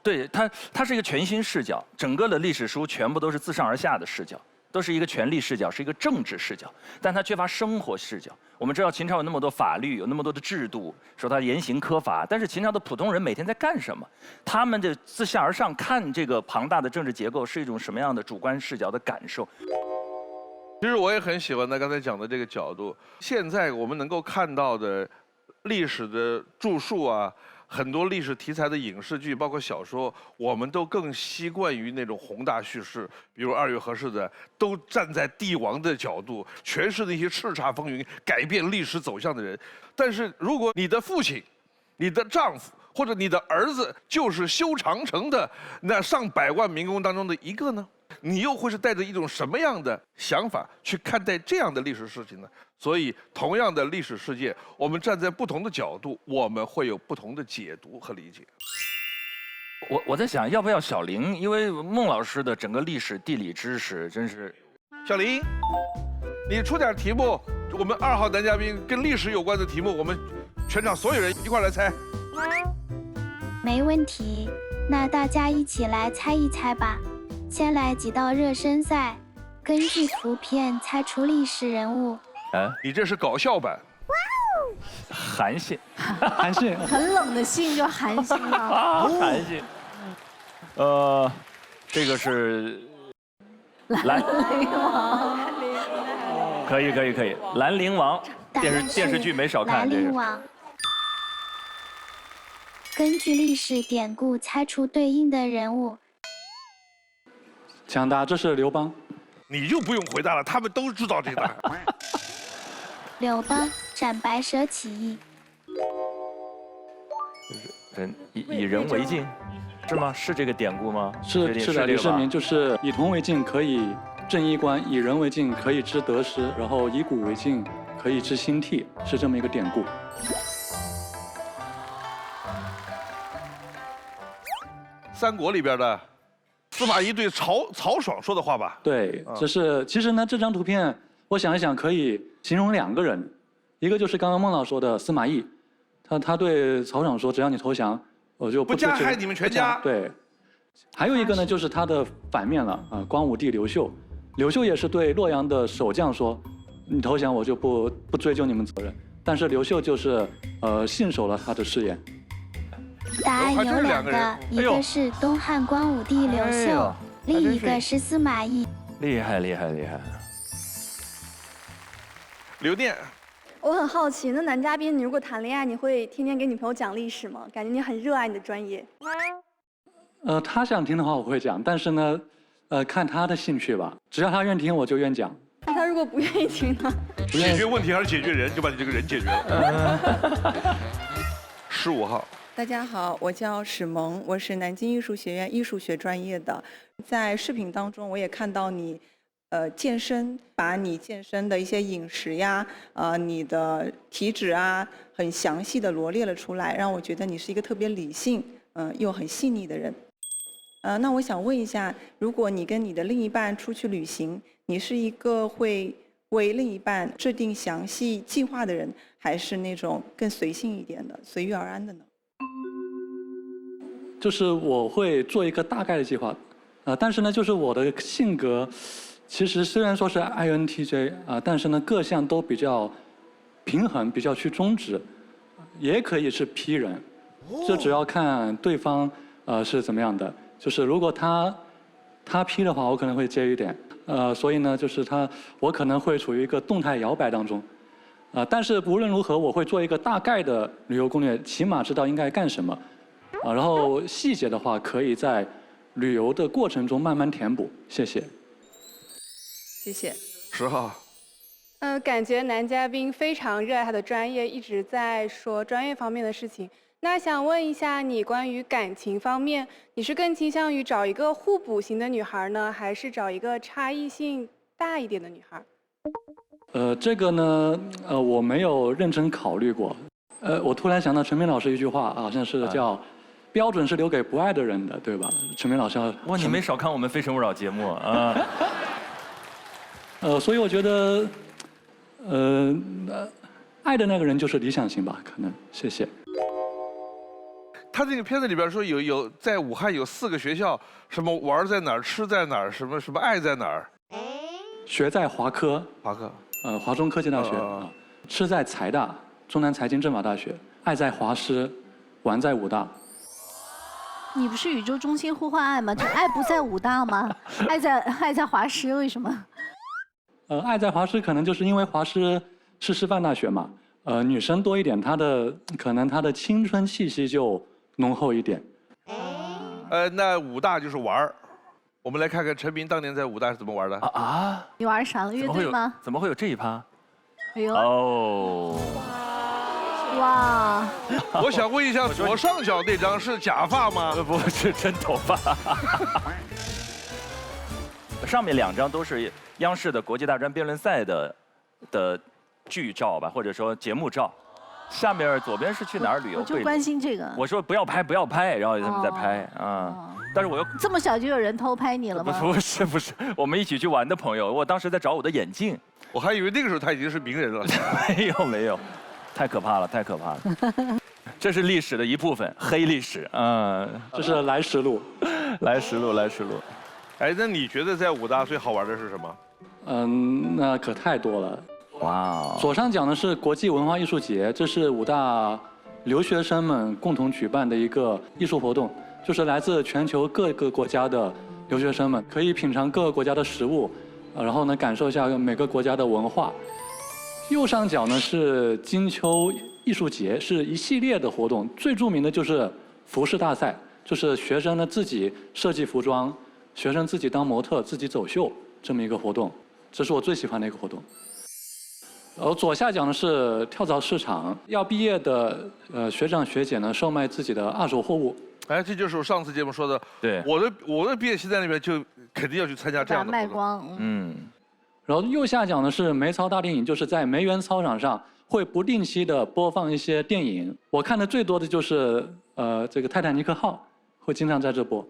对，它是一个全新视角，整个的历史书全部都是自上而下的视角，都是一个权力视角，是一个政治视角，但它缺乏生活视角。我们知道秦朝有那么多法律，有那么多的制度，说它严刑苛罚，但是秦朝的普通人每天在干什么？他们的自下而上看这个庞大的政治结构是一种什么样的主观视角的感受？其实我也很喜欢他刚才讲的这个角度。现在我们能够看到的历史的著述啊。很多历史题材的影视剧，包括小说，我们都更习惯于那种宏大叙事，比如《2月河市》的，都站在帝王的角度，全是那些叱咤风云、改变历史走向的人。但是，如果你的父亲、你的丈夫或者你的儿子就是修长城的那上百万民工当中的一个呢？你又会是带着一种什么样的想法去看待这样的历史事情呢？所以，同样的历史事件，我们站在不同的角度，我们会有不同的解读和理解。我在想，要不要小林？因为孟老师的整个历史地理知识真是。小林，你出点题目，我们2号男嘉宾跟历史有关的题目，我们全场所有人一块来猜。没问题，那大家一起来猜一猜吧。先来几道热身赛，根据图片猜出历史人物。你这是搞笑版。韩信，韩信，很冷的信就韩信了。韩信，这个是兰陵王。可以，兰陵王电视剧没少看。兰陵王。根据历史典故猜出对应的人物。抢答，这是刘邦。你就不用回答了，他们都知道这个答案。刘邦斩白蛇起义。以人为镜，是吗？是这个典故吗？是的，李世民就是以铜为镜可以正衣冠，以人为镜可以知得失，然后以古为镜可以知兴替，是这么一个典故。三国里边的司马懿对曹爽说的话吧？对，这是其实呢，这张图片我想一想可以形容2个人，一个就是刚刚孟老说的司马懿，他对曹爽说，只要你投降，我就不加害你们全家。对，还有一个呢就是他的反面了啊，光武帝刘秀，刘秀也是对洛阳的守将说，你投降我就不追究你们责任，但是刘秀就是信守了他的誓言。答案有2个，一个是东汉光武帝刘秀，另一个是司马懿。厉害！刘念，我很好奇，那男嘉宾，你如果谈恋爱，你会天天给女朋友讲历史吗？感觉你很热爱你的专业。他想听的话我会讲，但是呢，看他的兴趣吧，只要他愿听我就愿讲。那他如果不愿意听呢？解决问题还是解决人，就把你这个人解决了。15号。大家好，我叫史萌，我是南京艺术学院艺术学专业的。在视频当中，我也看到你，健身，把你健身的一些饮食呀，你的体脂啊，很详细的罗列了出来，让我觉得你是一个特别理性，又很细腻的人。那我想问一下，如果你跟你的另一半出去旅行，你是一个会为另一半制定详细计划的人，还是那种更随性一点的、随遇而安的呢？就是我会做一个大概的计划，但是呢，就是我的性格，其实虽然说是 INTJ 但是呢，各项都比较平衡，比较去中指，也可以是 P 人，这只要看对方是怎么样的。就是如果他 P 的话，我可能会接一点，所以呢，就是我可能会处于一个动态摇摆当中，但是无论如何，我会做一个大概的旅游攻略，起码知道应该干什么。然后细节的话，可以在旅游的过程中慢慢填补。谢谢。谢谢。10号。感觉男嘉宾非常热爱他的专业，一直在说专业方面的事情。那想问一下你关于感情方面，你是更倾向于找一个互补型的女孩呢，还是找一个差异性大一点的女孩？这个呢，我没有认真考虑过。我突然想到陈明老师一句话，好像是叫“标准是留给不爱的人的”，对吧？陈明老师要。哇，你没少看我们《非诚勿扰》节目啊。所以我觉得，爱的那个人就是理想型吧，可能。谢谢。他这个片子里边说有在武汉有4个学校，什么玩在哪儿，吃在哪儿，什么爱在哪儿。学在华科。华科。华中科技大学。吃在财大，中南财经政法大学。爱在华师，玩在武大。你不是宇宙中心呼唤爱吗？就爱不在武大吗？爱在华师，为什么？爱在华师可能就是因为华师是师范大学嘛，女生多一点，可能她的青春气息就浓厚一点。那武大就是玩儿。我们来看看陈明当年在武大是怎么玩的你玩啥了？乐队吗？怎么会有这一趴？哎呦。哦。哇！我想问一下，左上角那张是假发吗？不是真头发。上面2张都是央视的国际大专辩论赛的剧照吧，或者说节目照。下面左边是去哪儿旅游？我就关心这个。我说不要拍，不要拍，然后他们在拍啊。但是我又这么小就有人偷拍你了吗？不是，我们一起去玩的朋友。我当时在找我的眼镜，我还以为那个时候他已经是名人了。没有，太可怕了，太可怕了。这是历史的一部分，黑历史这是来时路，来时路。哎，那你觉得在武大最好玩的是什么？那可太多了。哇！左上讲的是国际文化艺术节，这是武大留学生们共同举办的一个艺术活动，就是来自全球各个国家的留学生们可以品尝各个国家的食物，然后呢感受一下每个国家的文化。右上角呢是金秋艺术节，是一系列的活动，最著名的就是服饰大赛，就是学生呢自己设计服装，学生自己当模特，自己走秀这么一个活动，这是我最喜欢的一个活动。然后左下角呢是跳蚤市场，要毕业的学长学姐呢售卖自己的二手货物。哎，这就是我上次节目说的，对，我的毕业期在那边就肯定要去参加这样的活动。卖光，然后右下角呢是梅操大电影，就是在梅园操场上会不定期的播放一些电影。我看的最多的就是这个《泰坦尼克号》，会经常在这播。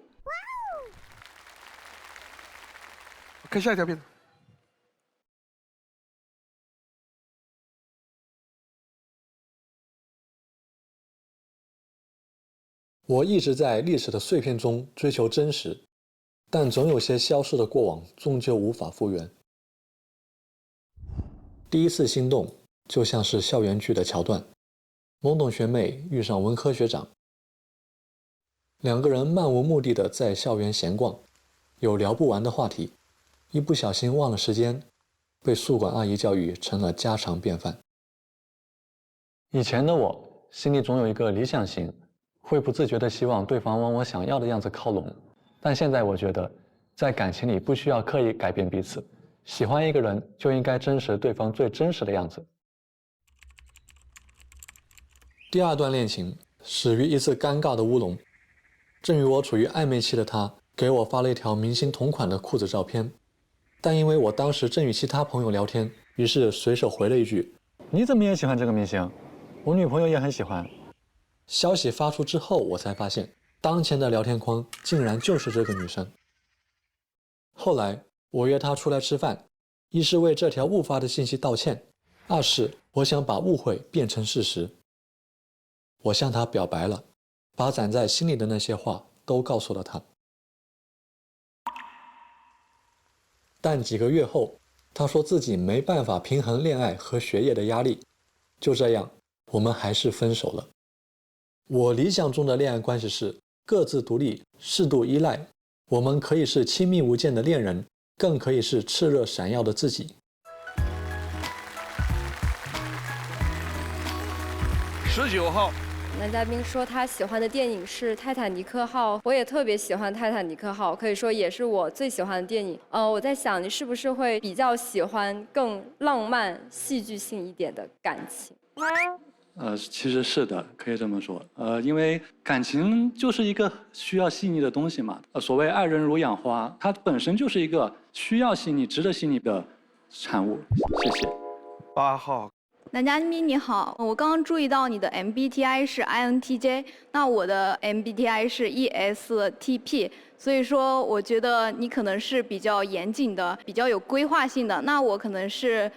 看下一条片子。我一直在历史的碎片中追求真实，但总有些消失的过往终究无法复原。第一次心动就像是校园剧的桥段，懵懂学妹遇上文科学长，两个人漫无目的的在校园闲逛，有聊不完的话题，一不小心忘了时间，被宿管阿姨教育成了家常便饭。以前的我心里总有一个理想型，会不自觉地希望对方往我想要的样子靠拢，但现在我觉得，在感情里不需要刻意改变彼此，喜欢一个人就应该真实对方最真实的样子。第二段恋情始于一次尴尬的乌龙。正与我处于暧昧期的他给我发了一条明星同款的裤子照片，但因为我当时正与其他朋友聊天，于是随手回了一句：“你怎么也喜欢这个明星？我女朋友也很喜欢。”消息发出之后，我才发现当前的聊天框竟然就是这个女生。后来我约她出来吃饭，一是为这条误发的信息道歉，二是我想把误会变成事实。我向她表白了，把攒在心里的那些话都告诉了她。但几个月后，她说自己没办法平衡恋爱和学业的压力，就这样，我们还是分手了。我理想中的恋爱关系是各自独立，适度依赖，我们可以是亲密无间的恋人，更可以是炽热闪耀的自己。19号。男嘉宾说他喜欢的电影是《泰坦尼克号》，我也特别喜欢《泰坦尼克号》，可以说也是我最喜欢的电影。我在想你是不是会比较喜欢更浪漫、戏剧性一点的感情？其实是的，可以这么说。因为感情就是一个需要细腻的东西嘛。所谓爱人如养花，它本身就是一个需要细腻、值得细腻的产物。谢谢。8号。男嘉宾你好，我刚刚注意到你的 MBTI 是 INTJ， 那我的 MBTI 是 ESTP， 所以说我觉得你可能是比较严谨的，比较有规划性的，那我可能是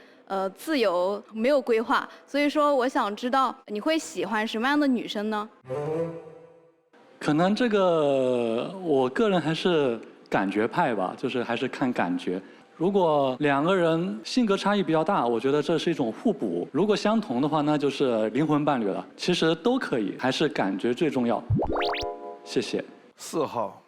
自由没有规划，所以说我想知道你会喜欢什么样的女生呢？可能这个我个人还是感觉派吧，就是还是看感觉。如果两个人性格差异比较大，我觉得这是一种互补；如果相同的话，那就是灵魂伴侣了。其实都可以，还是感觉最重要。谢谢。4号。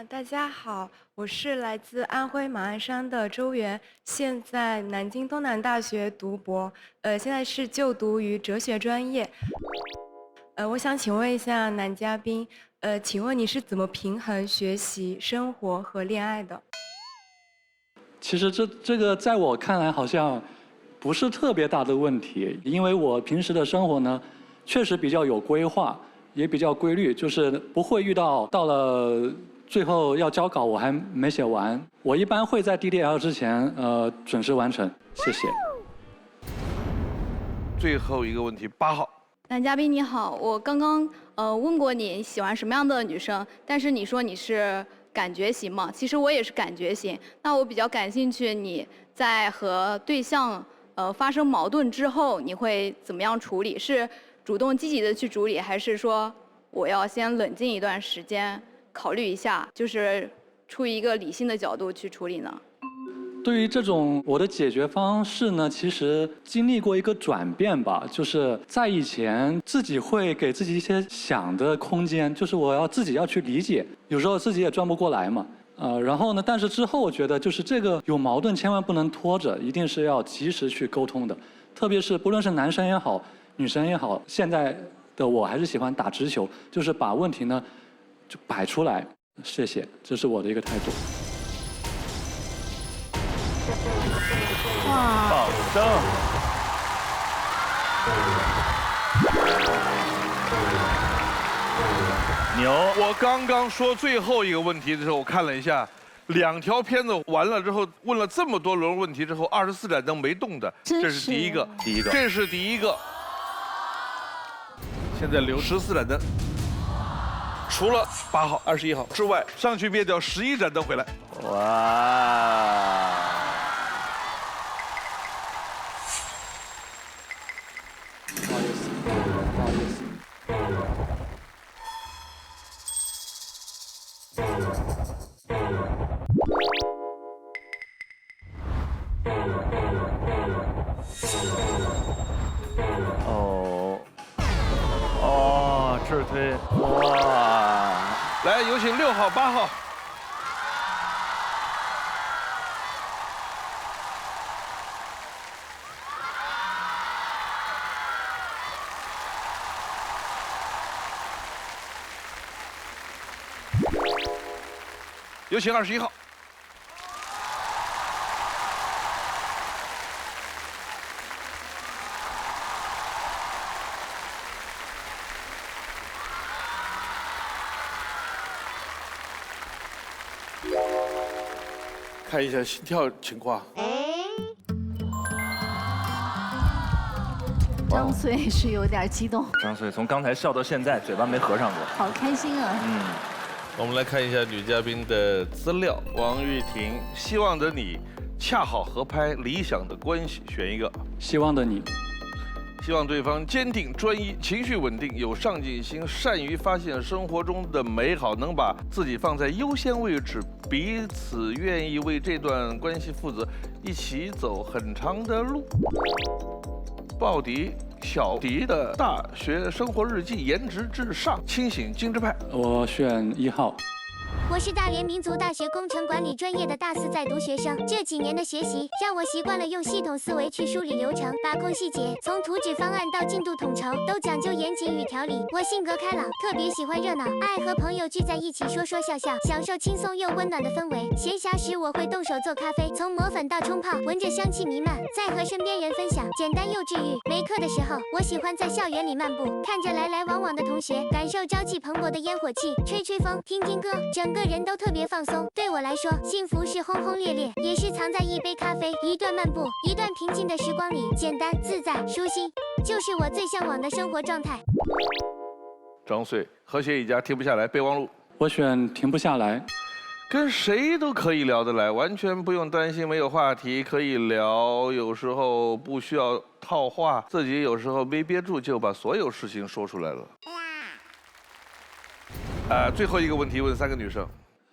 大家好，我是来自安徽马鞍山的周元，现在南京东南大学读博，现在是就读于哲学专业。我想请问一下男嘉宾，请问你是怎么平衡学习、生活和恋爱的？其实这个在我看来好像不是特别大的问题，因为我平时的生活呢，确实比较有规划，也比较规律，就是不会遇到了最后要交稿我还没写完，我一般会在 DDL 之前准时完成。谢谢。最后一个问题，8号。男嘉宾你好，我刚刚问过你喜欢什么样的女生，但是你说你是感觉型嘛，其实我也是感觉型。那我比较感兴趣，你在和对象发生矛盾之后，你会怎么样处理？是主动积极的去处理，还是说我要先冷静一段时间，考虑一下，就是出于一个理性的角度去处理呢？对于这种我的解决方式呢，其实经历过一个转变吧，就是在以前自己会给自己一些想的空间，就是我自己要去理解，有时候自己也转不过来嘛，然后呢，但是之后我觉得就是这个有矛盾千万不能拖着，一定是要及时去沟通的，特别是不论是男生也好，女生也好，现在的我还是喜欢打直球，就是把问题呢就摆出来。谢谢，这是我的一个态度。保证。牛！我刚刚说最后一个问题的时候，我看了一下，2条片子完了之后，问了这么多轮问题之后，24盏灯没动的，这是第一个，这是第一个。现在留14盏灯，除了8号、21号之外，上去灭掉11盏灯回来。哇！不好意思，不好意思。智推，哇！来，有请6号、8号。有请21号。看一下心跳情况。张穗是有点激动，张穗从刚才笑到现在，嘴巴没合上过。好开心啊！我们来看一下女嘉宾的资料。王玉婷，希望的你恰好合拍，理想的关系选一个。希望的你。希望对方坚定、专一、情绪稳定、有上进心、善于发现生活中的美好，能把自己放在优先位置，彼此愿意为这段关系负责，一起走很长的路。鲍迪、小迪的大学生活日记，颜值至上，清醒精致派。我选1号。我是大连民族大学工程管理专业的大4在读学生，这几年的学习让我习惯了用系统思维去梳理流程，把控细节，从图纸方案到进度统筹都讲究严谨与条理。我性格开朗，特别喜欢热闹，爱和朋友聚在一起说说笑笑，享受轻松又温暖的氛围。闲暇时我会动手做咖啡，从磨粉到冲泡，闻着香气弥漫，再和身边人分享，简单又治愈。没课的时候，我喜欢在校园里漫步，看着来来往往的同学，感受朝气蓬勃的烟火气，吹吹风，听听歌，整个人都特别放松。对我来说，幸福是轰轰烈烈，也是藏在一杯咖啡、一段漫步、一段平静的时光里，简单自在舒心，就是我最向往的生活状态。张穗，和谐一家，停不下来，备忘录。我选停不下来。跟谁都可以聊得来，完全不用担心没有话题可以聊，有时候不需要套话，自己有时候没憋住就把所有事情说出来了。最后一个问题问3个女生。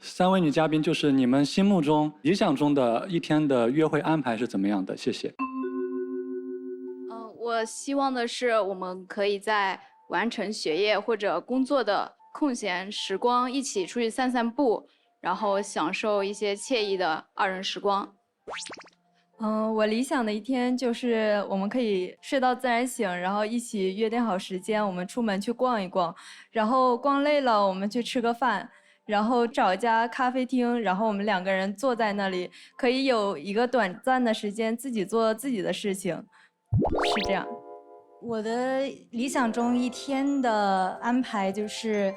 3位女嘉宾，就是你们心目中理想中的一天的约会安排是怎么样的？谢谢。我希望的是我们可以在完成学业或者工作的空闲时光，一起出去散散步，然后享受一些惬意的2人时光。我理想的一天就是我们可以睡到自然醒，然后一起约定好时间，我们出门去逛一逛，然后逛累了我们去吃个饭，然后找一家咖啡厅，然后我们2个人坐在那里，可以有一个短暂的时间自己做自己的事情，是这样。我的理想中一天的安排就是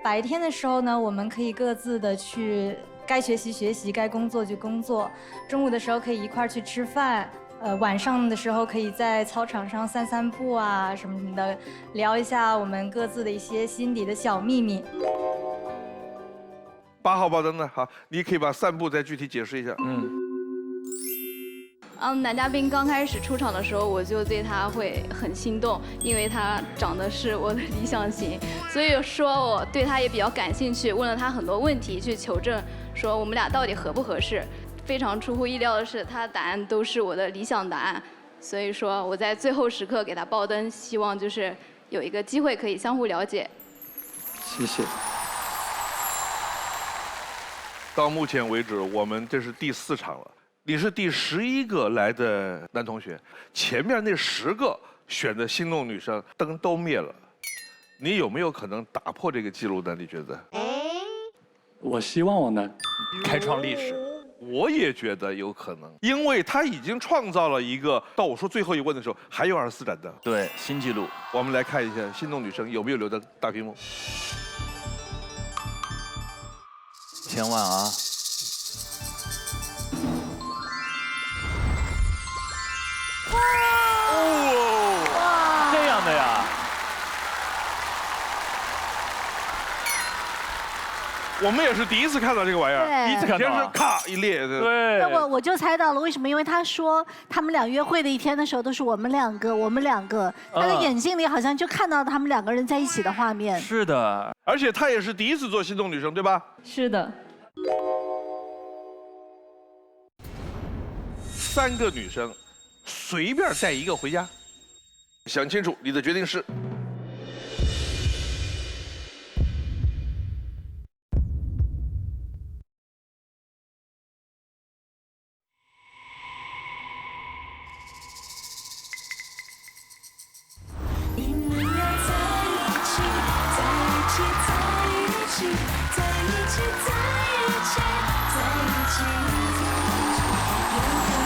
白天的时候呢，我们可以各自的去该学习学习，该工作就工作。中午的时候可以一块儿去吃饭，晚上的时候可以在操场上散散步啊什么的，聊一下我们各自的一些心底的小秘密。8号爆灯的，好，你可以把散步再具体解释一下。男嘉宾刚开始出场的时候，我就对他会很心动，因为他长得是我的理想型，所以说我对他也比较感兴趣，问了他很多问题去求证，说我们俩到底合不合适。非常出乎意料的是，他的答案都是我的理想答案，所以说我在最后时刻给他爆灯，希望就是有一个机会可以相互了解。谢谢。到目前为止，我们这是第4场了。你是第11个来的男同学，前面那10个选的心动女生灯都灭了，你有没有可能打破这个记录呢？你觉得？我希望我能开创历史。我也觉得有可能，因为他已经创造了一个，到我说最后一问的时候还有24盏灯，对，新纪录。我们来看一下心动女生有没有留在大屏幕。千万啊！哇！这样的呀？我们也是第一次看到这个玩意儿，对第一次看到，是咔一列，对。那我就猜到了，为什么？因为他说他们俩约会的一天的时候都是我们两个，他的眼睛里好像就看到他们2个人在一起的画面。是的，而且他也是第一次做心动女生，对吧？是的。3个女生，随便带1个回家。想清楚，你的决定是。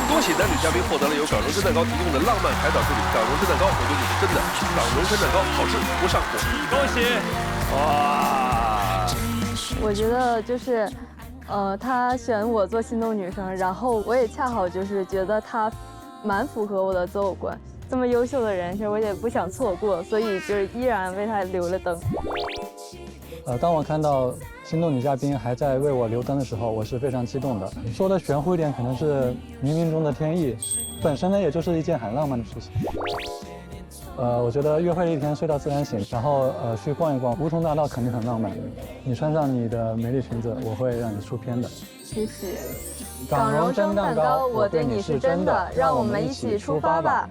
恭喜男女嘉宾获得了由港荣真蛋糕提供的浪漫海岛之旅。港荣真蛋糕，我对你是真的。港荣真蛋糕，好吃不上火。恭喜！哇！我觉得就是，他选我做心动女生，然后我也恰好就是觉得他蛮符合我的择偶观。这么优秀的人，其实我也不想错过，所以就是依然为他留了灯。当我看到心动女嘉宾还在为我留灯的时候，我是非常激动的。说的玄乎一点，可能是冥冥中的天意，本身呢也就是一件很浪漫的事情。我觉得约会的一天睡到自然醒，然后去逛一逛梧桐大道肯定很浪漫。你穿上你的美丽裙子，我会让你出片的。谢谢。港蓉蒸蛋糕，我对你是真的，让我们一起出发吧。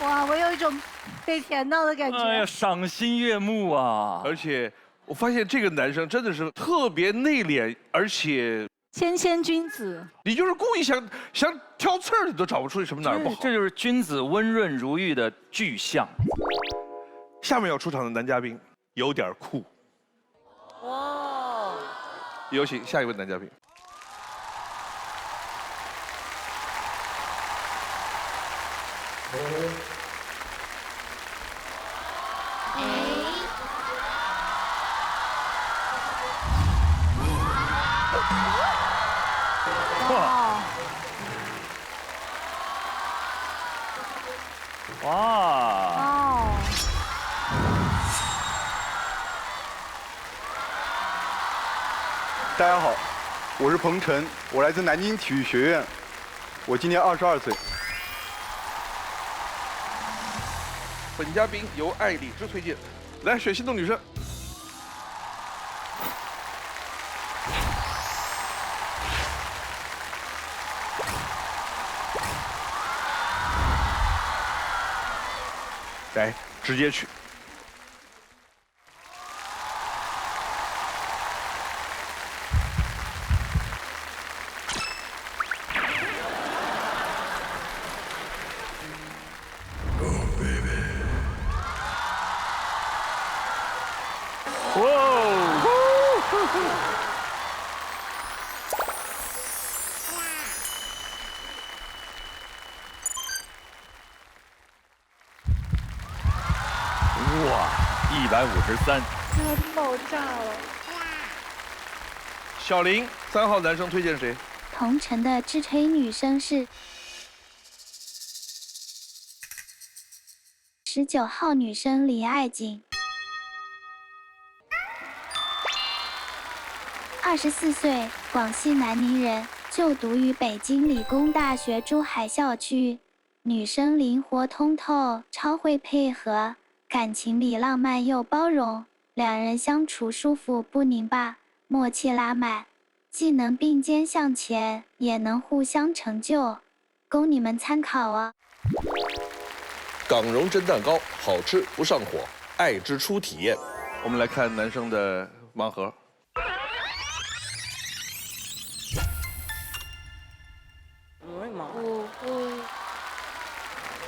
哇，我有一种被甜到的感觉。哎呀，赏心悦目啊！而且我发现这个男生真的是特别内敛，而且谦谦君子。你就是故意想挑刺儿，你都找不出什么哪儿不好。这就是君子温润如玉的具象。下面要出场的男嘉宾有点酷。哇！有请下一位男嘉宾。哇！大家好，我是彭晨，我来自南京体育学院，我今年22岁。本嘉宾由艾丽芝推荐，来选心动女生。来，直接去。哇，153，爆炸了！小林，3号男生推荐谁？同城的支吹女生是19号女生李爱锦，24岁，广西南宁人，就读于北京理工大学珠海校区。女生灵活通透，超会配合，感情里浪漫又包容，两人相处舒服不拧巴，默契拉满，既能并肩向前，也能互相成就，供你们参考哦。港蓉蒸蛋糕，好吃不上火，爱之初体验。我们来看男生的盲盒。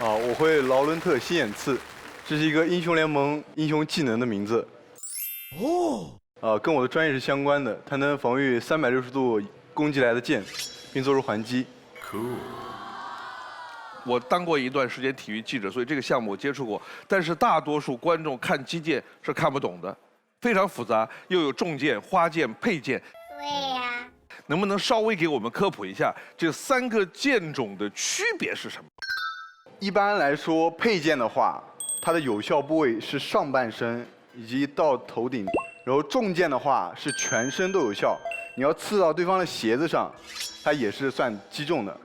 我会劳伦特心眼刺，这是一个英雄联盟英雄技能的名字。跟我的专业是相关的，它能防御360度攻击来的剑，并做出还击。我当过一段时间体育记者，所以这个项目我接触过。但是大多数观众看击剑是看不懂的，非常复杂，又有重剑、花剑、佩剑。对呀。能不能稍微给我们科普一下这3个剑种的区别是什么？一般来说，佩剑的话，它的有效部位是上半身以及到头顶，然后重剑的话是全身都有效，你要刺到对方的鞋子上，它也是算击中的。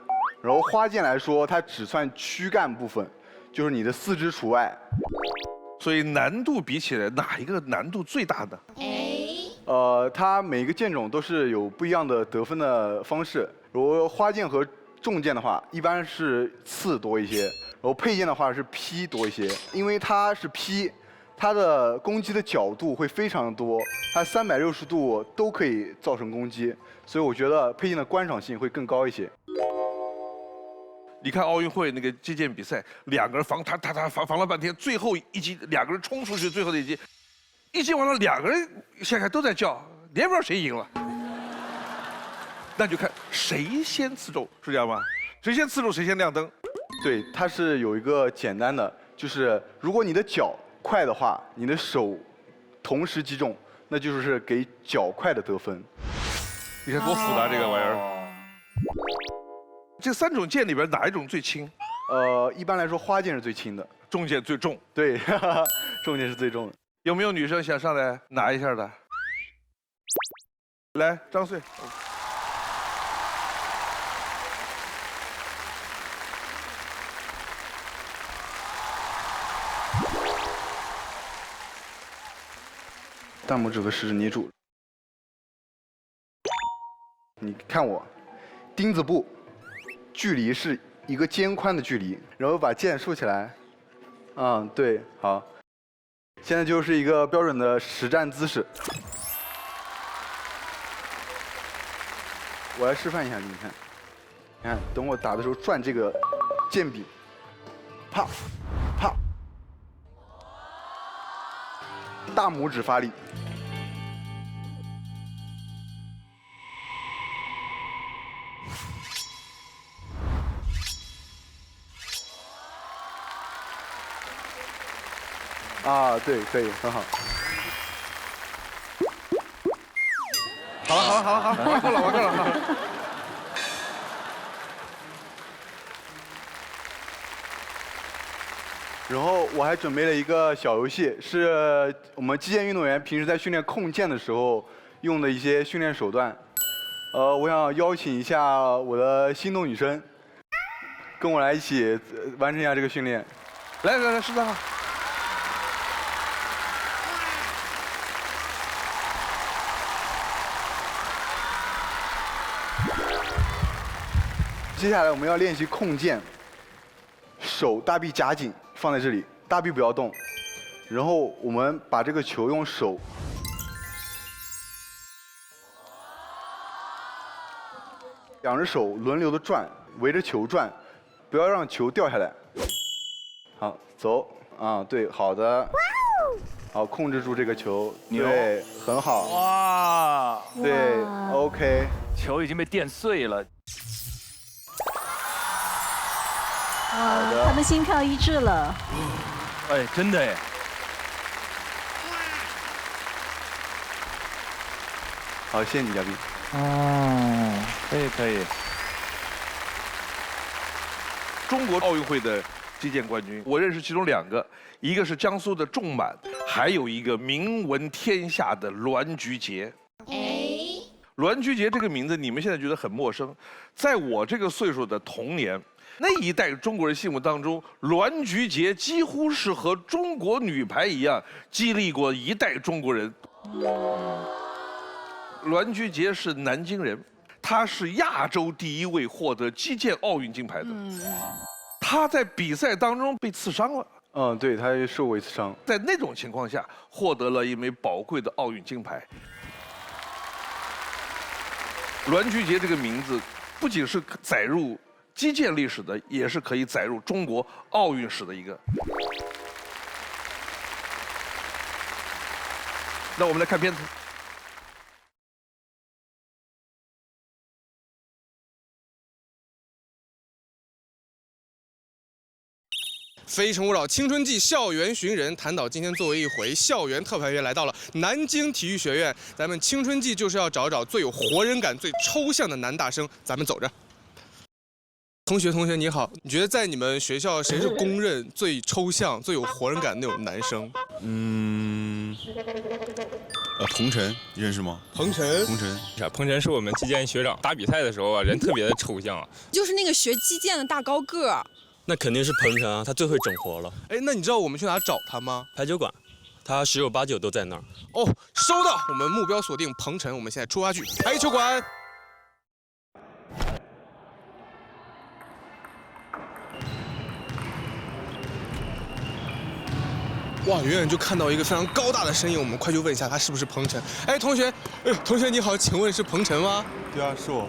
然后花剑来说，它只算躯干部分，就是你的四肢除外。所以难度比起来，哪一个难度最大呢？它每个剑种都是有不一样的得分的方式。如花剑和重剑的话，一般是刺多一些，然后佩剑的话是劈多一些。因为它是劈，它的攻击的角度会非常多，它360度都可以造成攻击，所以我觉得佩剑的观赏性会更高一些。你看奥运会那个击剑比赛，2个人防防了半天，最后一击2个人冲出去，最后的一击完了，2个人现在都在叫，你也不知道谁赢了。那就看谁先刺中，是这样吗？谁先刺中谁先亮灯。对，它是有一个简单的，就是如果你的脚快的话，你的手同时击中，那就是给较快的得分。你看多复杂这个玩意儿。这3种剑里边哪一种最轻？一般来说花剑是最轻的，重剑最重。对，重剑是最重的。有没有女生想上来拿一下的？来，张穗。大拇指和食指捏住，你看我，钉子步，距离是一个肩宽的距离，然后把剑竖起来，对，好，现在就是一个标准的实战姿势。我来示范一下给你看，你看，等我打的时候转这个剑柄，啪，啪，大拇指发力。对，可以，很好。好了，玩够了。然后我还准备了一个小游戏，是我们击剑运动员平时在训练控剑的时候用的一些训练手段。我想邀请一下我的心动女生，跟我来一起完成一下这个训练。来，示范。接下来我们要练习控剑，手大臂夹紧放在这里，大臂不要动，然后我们把这个球用手2只手轮流的转，围着球转，不要让球掉下来。好，走对，好的，好，控制住这个球，对，很好。哇，对 ，OK， 球已经被电碎了。哇，他们心跳一致了。哎，真的哎。好，谢谢你，嘉宾。可以。中国奥运会的击剑冠军，我认识其中2个，一个是江苏的仲满，还有一个名闻天下的栾菊杰。栾菊杰这个名字你们现在觉得很陌生，在我这个岁数的童年，那一代中国人心目当中，栾菊杰几乎是和中国女排一样，激励过一代中国人。栾菊杰是南京人，他是亚洲第1位获得击剑奥运金牌的。他在比赛当中被刺伤了。对，他受过一次伤。在那种情况下，获得了一枚宝贵的奥运金牌。栾菊杰这个名字，不仅是载入击剑历史的，也是可以载入中国奥运史的一个。那我们来看片子。《非诚勿扰》青春季校园寻人，谭导今天作为一回校园特派员来到了南京体育学院。咱们青春季就是要找找最有活人感、最抽象的男大生，咱们走着。同学你好，你觉得在你们学校谁是公认最抽象、最有活人感的那种男生？彭晨，你认识吗？彭晨彭晨是我们击剑学长，打比赛的时候啊，人特别的抽象，就是那个学击剑的大高个儿。那肯定是彭晨啊，他最会整活了。哎，那你知道我们去哪找他吗？排球馆，他10有89都在那儿。哦，收到，我们目标锁定彭晨，我们现在出发去排球馆。哇，远远就看到一个非常高大的身影，我们快去问一下他是不是彭晨。哎，同学你好，请问是彭晨吗？对啊，是我。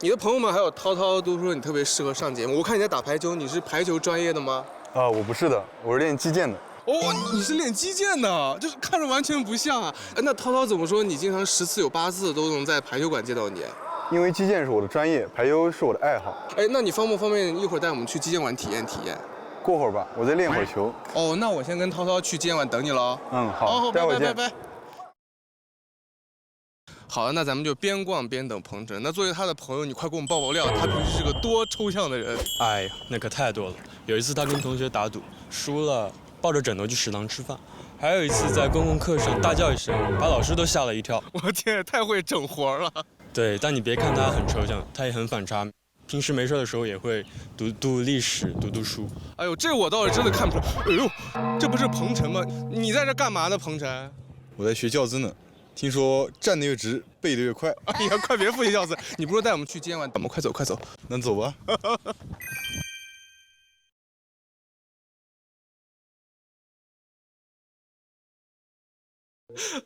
你的朋友们还有涛涛都说你特别适合上节目。我看你在打排球，你是排球专业的吗？我不是的，我是练击剑的。哦，你是练击剑的，就是看着完全不像啊。哎，那涛涛怎么说你经常10次有8次都能在排球馆见到你？因为击剑是我的专业，排球是我的爱好。哎，那你方不方便一会儿带我们去击剑馆体验体验？过会儿吧，我再练会儿球。哦，那我先跟涛涛去今晚等你了。嗯，好，待会儿见。拜。好，那咱们就边逛边等彭程。那作为他的朋友，你快给我们爆爆料，他平时是个多抽象的人。哎呀，那可太多了。有一次他跟同学打赌，输了抱着枕头去食堂吃饭；还有一次在公共课上大叫一声，把老师都吓了一跳。我天，太会整活了。对，但你别看他很抽象，他也很反差。平时没事的时候也会读历史、读书。哎呦，这我倒是真的看不出。哎呦，这不是彭程吗？你在这干嘛呢，彭程？我在学教资呢。听说站得越直，背得越快。哎呀，快别复习教资！你不是带我们去今晚？咱们快走，快走。能走吧？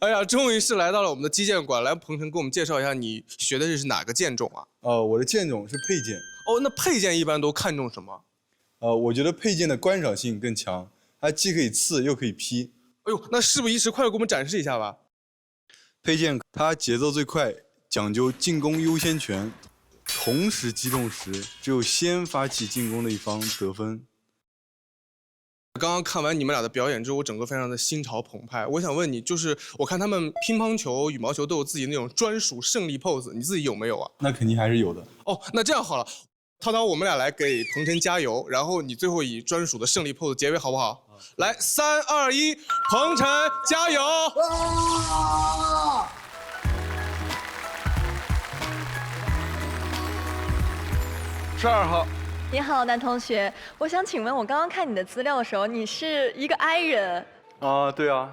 哎呀，终于是来到了我们的击剑馆。来，彭程给我们介绍一下，你学的是哪个剑种啊？我的剑种是佩剑。哦，那佩剑一般都看重什么？我觉得佩剑的观赏性更强，它既可以刺又可以劈。哎呦，那事不宜迟，快给我们展示一下吧。佩剑它节奏最快，讲究进攻优先权，同时击中时只有先发起进攻的一方得分。刚刚看完你们俩的表演之后，我整个非常的心潮澎湃。我想问你，就是我看他们乒乓球、羽毛球都有自己那种专属胜利 pose， 你自己有没有啊？那肯定还是有的。哦，那这样好了，涛涛，我们俩来给彭程加油，然后你最后以专属的胜利 pose 结尾，好不好？来，3、2、1，彭程加油！12号。你好，男同学，我想请问，我刚刚看你的资料的时候，你是一个 I 人啊？对啊。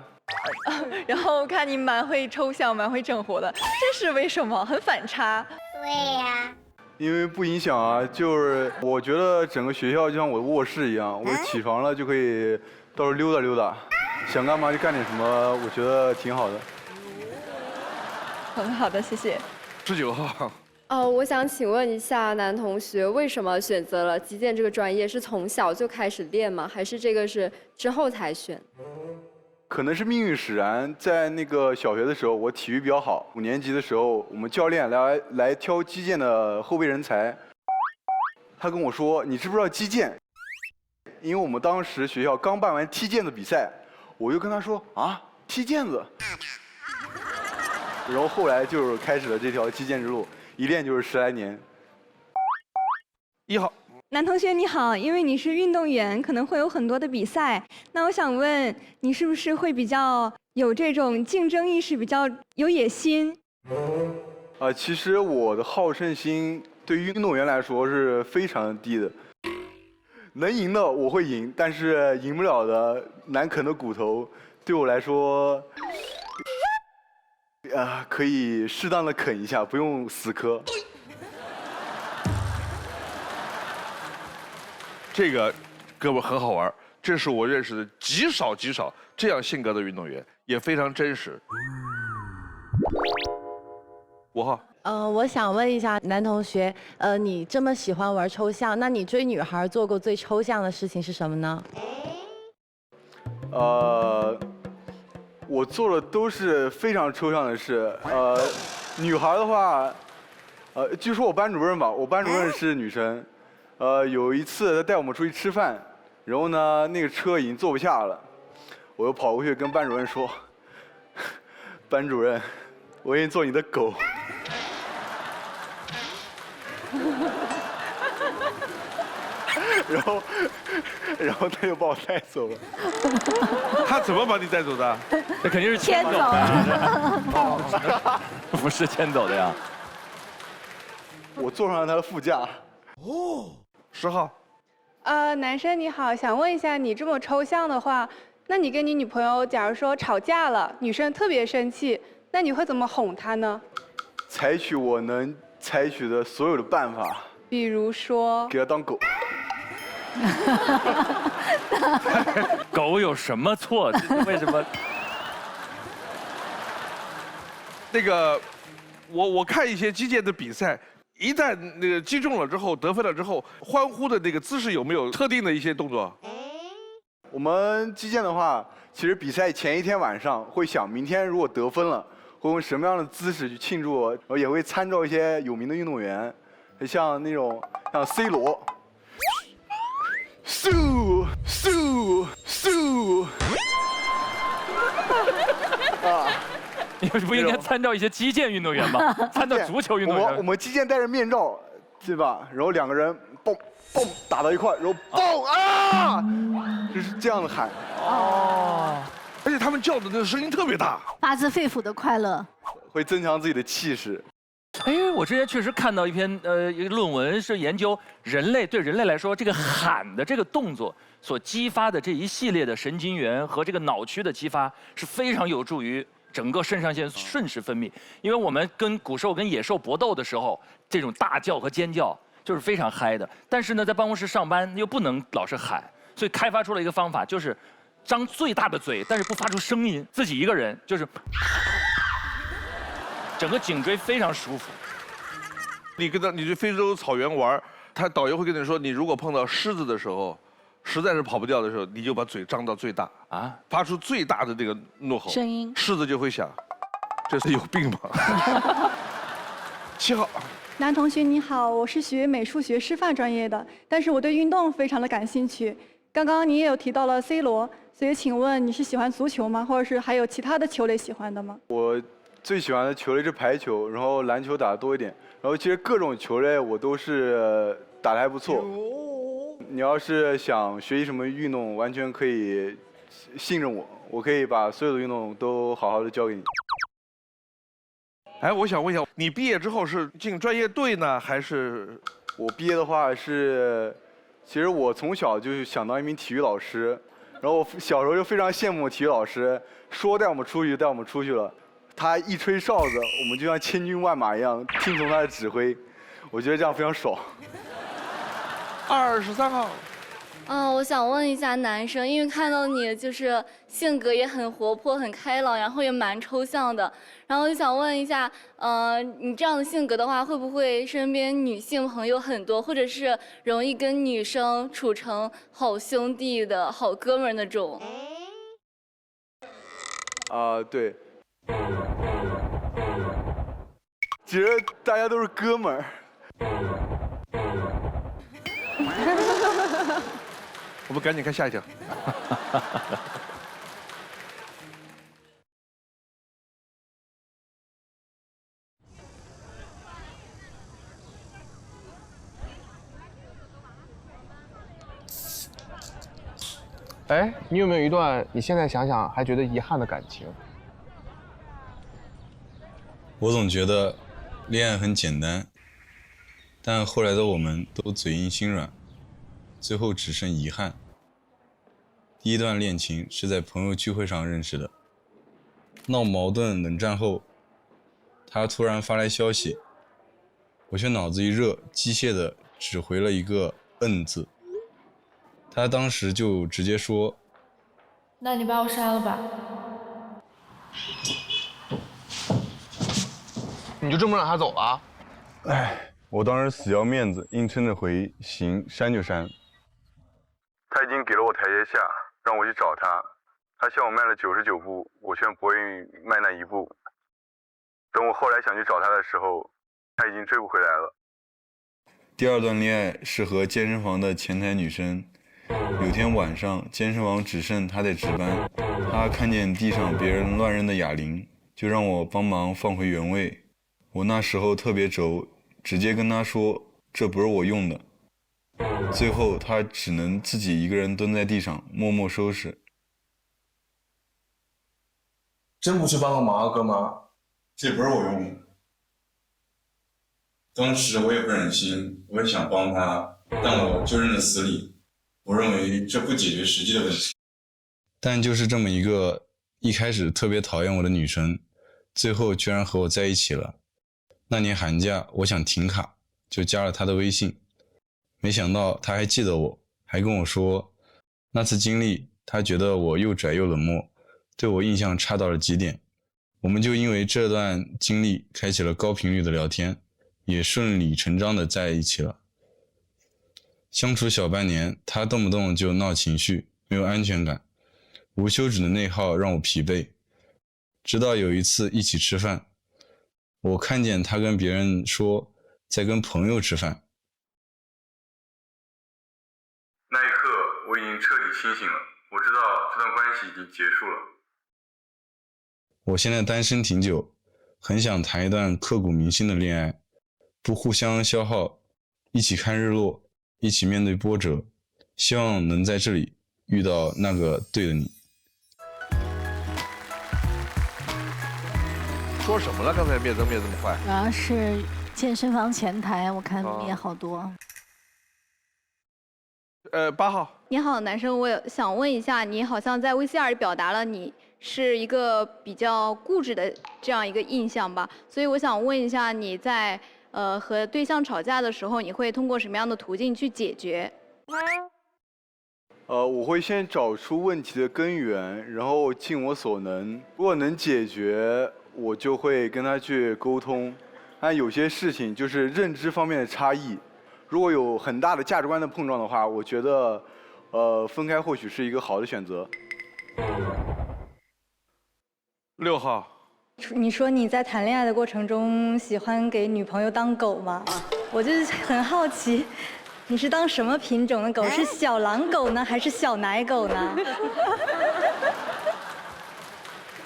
然后看你蛮会抽象，蛮会整活的，这是为什么？很反差。对呀。因为不影响啊，就是我觉得整个学校就像我的卧室一样，我起床了就可以到处溜达溜达，想干嘛就干点什么，我觉得挺好的。很好的，谢谢。19号。我想请问一下男同学，为什么选择了击剑这个专业？是从小就开始练吗？还是这个是之后才选？可能是命运使然，在那个小学的时候，我体育比较好。5年级的时候，我们教练来挑击剑的后备人才，他跟我说：“你知不知道击剑？”因为我们当时学校刚办完踢毽子比赛，我就跟他说：“啊，踢毽子。”然后后来就是开始了这条击剑之路，一练就是10来年。1号。男同学你好，因为你是运动员，可能会有很多的比赛。那我想问，你是不是会比较有这种竞争意识，比较有野心？其实我的好胜心对于运动员来说是非常低的。能赢的我会赢，但是赢不了的难啃的骨头，对我来说，可以适当的啃一下，不用死磕。这个哥们很好玩，这是我认识的极少这样性格的运动员，也非常真实。5号。我想问一下男同学，你这么喜欢玩抽象，那你追女孩做过最抽象的事情是什么呢？我做的都是非常抽象的事。女孩的话，就说我班主任吧，我班主任是女生。有一次他带我们出去吃饭，然后呢，那个车已经坐不下了，我又跑过去跟班主任说：“班主任，我愿意做你的狗。”然后他就把我带走了。他怎么把你带走的？那肯定是牵走的，不是牵走的呀。我坐上了他的副驾。10号。男生你好，想问一下，你这么抽象的话，那你跟你女朋友假如说吵架了，女生特别生气，那你会怎么哄她呢？采取我能采取的所有的办法。比如说？给她当狗。狗有什么错？为什么？那个，我看一些击剑的比赛，一旦那个击中了之后，得分了之后，欢呼的那个姿势有没有特定的一些动作？我们击剑的话，其实比赛前一天晚上会想，明天如果得分了，会用什么样的姿势去庆祝，然后也会参照一些有名的运动员，像 C 罗。速速速啊！你们不应该参照一些击剑运动员吗？参照足球运动员。我们击剑戴着面罩，对吧？然后两个人嘣嘣打到一块，然后嘣啊，就是这样的喊。哦，而且他们叫的那个声音特别大，发自肺腑的快乐，会增强自己的气势。哎，我之前确实看到一篇一个论文，是研究人类来说，这个喊的这个动作所激发的这一系列的神经元和这个脑区的激发是非常有助于整个肾上腺瞬时分泌。因为我们跟古兽跟野兽搏斗的时候，这种大叫和尖叫就是非常嗨的。但是呢，在办公室上班又不能老是喊，所以开发出了一个方法，就是张最大的嘴，但是不发出声音，自己一个人就是。整个颈椎非常舒服。你去非洲草原玩，他导游会跟你说，你如果碰到狮子的时候，实在是跑不掉的时候，你就把嘴张到最大啊，发出最大的这个怒吼声音，狮子就会想，这是有病吧？7号，男同学你好，我是学美术学师范专业的，但是我对运动非常的感兴趣。刚刚你也有提到了 C 罗，所以请问你是喜欢足球吗？或者是还有其他的球类喜欢的吗？我最喜欢的球类是排球，然后篮球打得多一点，然后其实各种球类我都是打得还不错。你要是想学习什么运动，完全可以信任我，我可以把所有的运动都好好的教给你。哎，我想问一下，你毕业之后是进专业队呢，还是？我毕业的话是，其实我从小就想当一名体育老师，然后我小时候就非常羡慕体育老师，说带我们出去就带我们出去了。他一吹哨子，我们就像千军万马一样听从他的指挥，我觉得这样非常爽。23号。我想问一下男生，因为看到你就是性格也很活泼、很开朗，然后也蛮抽象的，然后就想问一下，你这样的性格的话，会不会身边女性朋友很多，或者是容易跟女生处成好兄弟的好哥们儿那种？对。其实大家都是哥们儿。我们赶紧看下一条。哎，你有没有一段你现在想想还觉得遗憾的感情？我总觉得恋爱很简单，但后来的我们都嘴硬心软，最后只剩遗憾。第一段恋情是在朋友聚会上认识的，闹矛盾冷战后，他突然发来消息，我却脑子一热，机械的只回了一个“字。他当时就直接说：“那你把我删了吧。”你就这么让他走了？哎，我当时死要面子，硬撑着回行，删就删。他已经给了我台阶下，让我去找他。他向我迈了99步，我却不愿意迈那一步。等我后来想去找他的时候，他已经追不回来了。第二段恋爱是和健身房的前台女生。有天晚上，健身房只剩他在值班，他看见地上别人乱扔的哑铃，就让我帮忙放回原位。我那时候特别轴，直接跟他说这不是我用的。最后他只能自己一个人蹲在地上默默收拾。真不去帮个忙啊，哥们儿？这不是我用的。当时我也不忍心，我也想帮他，但我就认了死理。我认为这不解决实际的问题。但就是这么一个一开始特别讨厌我的女生，最后居然和我在一起了。那年寒假，我想停卡，就加了她的微信。没想到她还记得我，还跟我说，那次经历，她觉得我又拽又冷漠，对我印象差到了极点。我们就因为这段经历开启了高频率的聊天，也顺理成章的在一起了。相处小半年，她动不动就闹情绪，没有安全感，无休止的内耗让我疲惫。直到有一次一起吃饭，我看见她跟别人说在跟朋友吃饭。那一刻，清醒了，我知道这段关系已经结束了。我现在单身挺久，很想谈一段刻骨铭心的恋爱，不互相消耗，一起看日落，一起面对波折，希望能在这里遇到那个对的你。说什么了？刚才灭灯灭这么快？主要是健身房前台，我看灭好多。 8号，你好，男生，我想问一下，你好像在 VCR 里表达了你是一个比较固执的这样一个印象吧，所以我想问一下，你在和对象吵架的时候，你会通过什么样的途径去解决？我会先找出问题的根源，然后尽我所能，如果能解决，我就会跟他去沟通。但有些事情就是认知方面的差异。 如果有很大的价值观的碰撞的话，我觉得，分开或许是一个好的选择。6号，你说你在谈恋爱的过程中喜欢给女朋友当狗吗？我就是很好奇，你是当什么品种的狗？是小狼狗呢，还是小奶狗呢？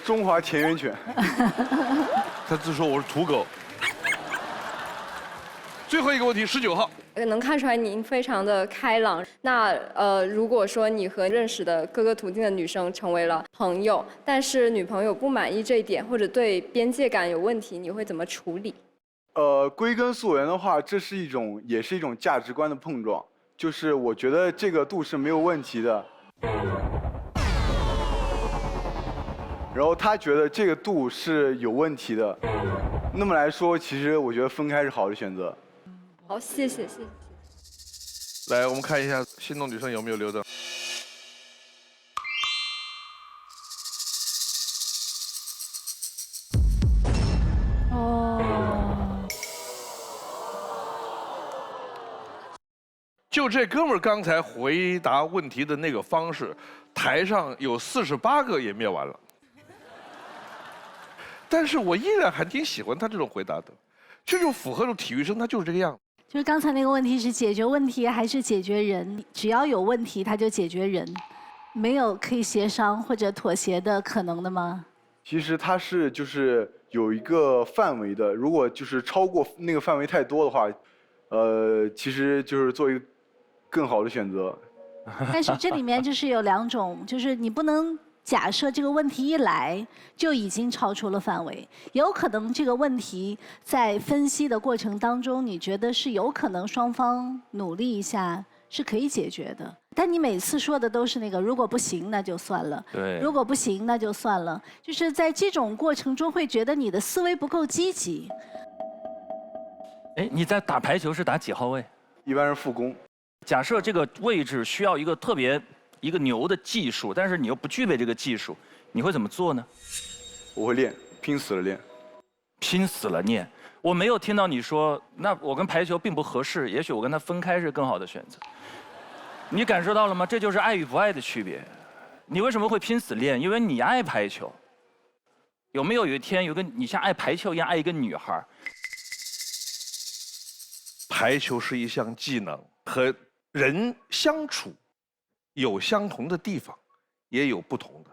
中华田园犬。他自说我是土狗。最后一个问题，19号。 能看出来您非常的开朗。那如果说你和认识的各个途径的女生成为了朋友，但是女朋友不满意这一点，或者对边界感有问题，你会怎么处理？归根溯源的话，这是也是一种价值观的碰撞。就是我觉得这个度是没有问题的，然后他觉得这个度是有问题的。那么来说，其实我觉得分开是好的选择。 好，谢谢。来，我们看一下心动女生有没有留灯。哦。就这哥们儿刚才回答问题的那个方式，台上有48个也灭完了。但是我依然还挺喜欢他这种回答的，这就符合这种体育生，他就是这个样子。 就是刚才那个问题是解决问题还是解决人？只要有问题，他就解决人，没有可以协商或者妥协的可能的吗？其实它是就是有一个范围的，如果就是超过那个范围太多的话，其实就是做一个更好的选择。但是这里面就是有2种，就是你不能。 假设这个问题一来就已经超出了范围，有可能这个问题在分析的过程当中，你觉得是有可能双方努力一下是可以解决的。但你每次说的都是那个，如果不行那就算了，对，如果不行那就算了，就是在这种过程中会觉得你的思维不够积极。哎，你在打排球是打几号位？一般是副攻。假设这个位置需要一个牛的技术，但是你又不具备这个技术，你会怎么做呢？我会练，拼死了练。拼死了练。我没有听到你说，那我跟排球并不合适，也许我跟他分开是更好的选择。你感受到了吗？这就是爱与不爱的区别。你为什么会拼死练？因为你爱排球。有没有一天你像爱排球一样爱一个女孩？排球是一项技能，和人相处。 有相同的地方，也有不同的，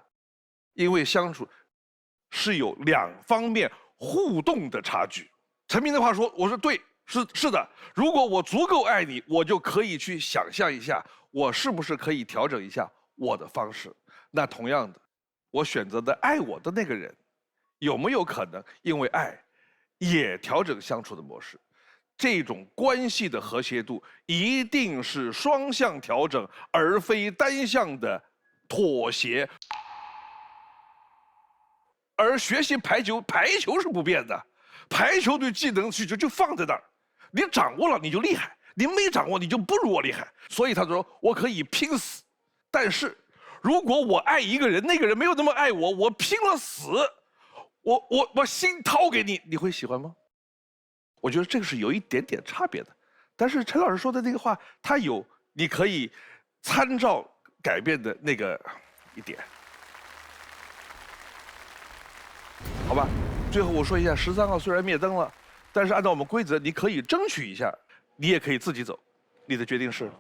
因为相处是有2方面互动的差距。陈明的话说，我说对，是的。如果我足够爱你，我就可以去想象一下，我是不是可以调整一下我的方式。那同样的，我选择的爱我的那个人，有没有可能因为爱，也调整相处的模式？ 这种关系的和谐度一定是双向调整，而非单向的妥协。而学习排球，排球是不变的，排球对技能需求就放在那儿，你掌握了你就厉害，你没掌握你就不如我厉害。所以他说我可以拼死，但是如果我爱一个人，那个人没有那么爱我，我拼了死，我心掏给你，你会喜欢吗？ 我觉得这个是有一点点差别的，但是陈老师说的那个话，他有你可以参照改变的那个一点，好吧？最后我说一下，13号虽然灭灯了，但是按照我们规则，你可以争取一下，你也可以自己走，你的决定是。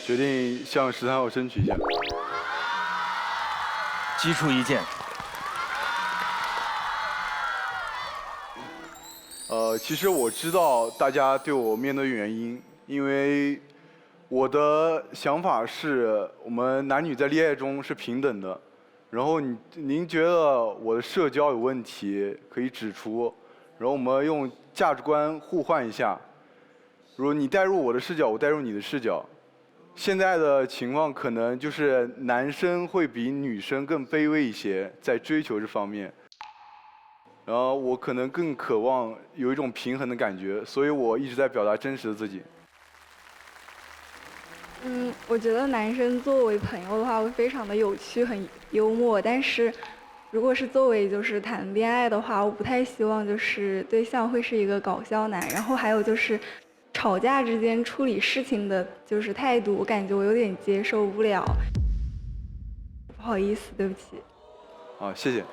决定向13号争取一下。击出一剑。其实我知道大家对我面对原因，因为我的想法是我们男女在恋爱中是平等的。然后您觉得我的社交有问题，可以指出，然后我们用价值观互换一下。如果你带入我的视角，我带入你的视角。现在的情况可能就是男生会比女生更卑微一些，在追求这方面。然后我可能更渴望有一种平衡的感觉，所以我一直在表达真实的自己。我觉得男生作为朋友的话会非常的有趣，很幽默。但是，如果是作为就是谈恋爱的话，我不太希望就是对象会是一个搞笑男。然后还有就是吵架之间处理事情的就是态度，我感觉我有点接受不了。不好意思，对不起。好，谢谢。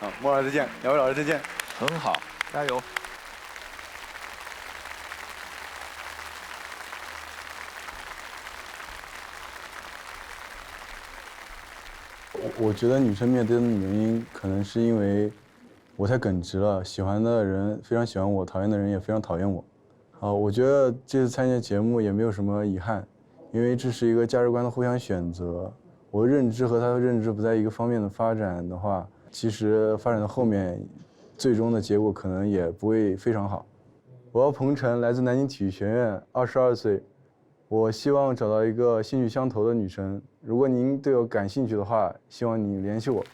好，莫老师再见，两位老师再见。很好，加油。我觉得女生面对的原因，可能是因为我太耿直了，喜欢的人非常喜欢我，讨厌的人也非常讨厌我。我觉得这次参加节目也没有什么遗憾，因为这是一个价值观的互相选择。我的认知和他的认知不在一个方面的发展的话，其实发展到后面，最终的结果可能也不会非常好。我叫彭晨，来自南京体育学院，22岁。我希望找到一个兴趣相投的女生。如果您对我感兴趣的话，希望你联系我。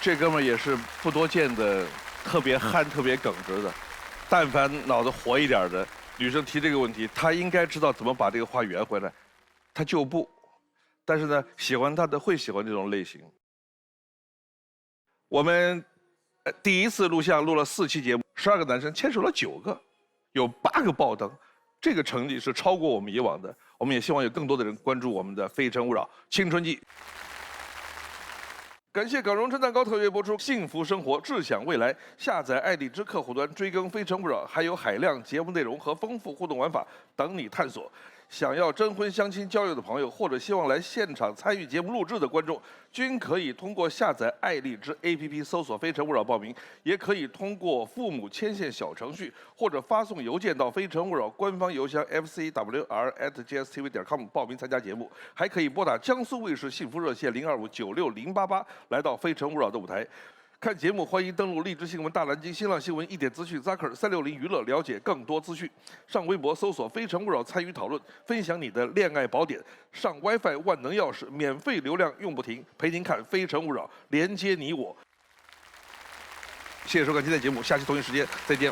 这哥们儿也是不多见的，特别憨、特别耿直的。但凡脑子活一点的女生提这个问题，他应该知道怎么把这个话圆回来，他就不。但是呢，喜欢他的会喜欢这种类型。我们第一次录像录了4期节目，12个男生牵手了9个。有8个爆灯，这个成绩是超过我们以往的。我们也希望有更多的人关注我们的《非诚勿扰》青春季。感谢港荣春蛋糕特约播出，幸福生活，志享未来。下载爱荔枝客户端追更《非诚勿扰》，还有海量节目内容和丰富互动玩法等你探索。想要征婚、相亲、交友的朋友，或者希望来现场参与节目录制的观众，均可以通过下载爱荔枝 APP 搜索“非诚勿扰”报名，也可以通过父母牵线小程序，或者发送邮件到非诚勿扰官方邮箱 fcwr@gstv.com 报名参加节目，还可以拨打江苏卫视幸福热线025960888来到非诚勿扰的舞台。看节目，欢迎登录荔枝新闻大蓝鲸、新浪新闻、一点资讯、Zaker 360娱乐，了解更多资讯。上微博搜索“非诚勿扰”参与讨论，分享你的恋爱宝典。上 WiFi 万能钥匙，免费流量用不停，陪您看《非诚勿扰》，连接你我。谢谢收看今天的节目，下期同一时间再见。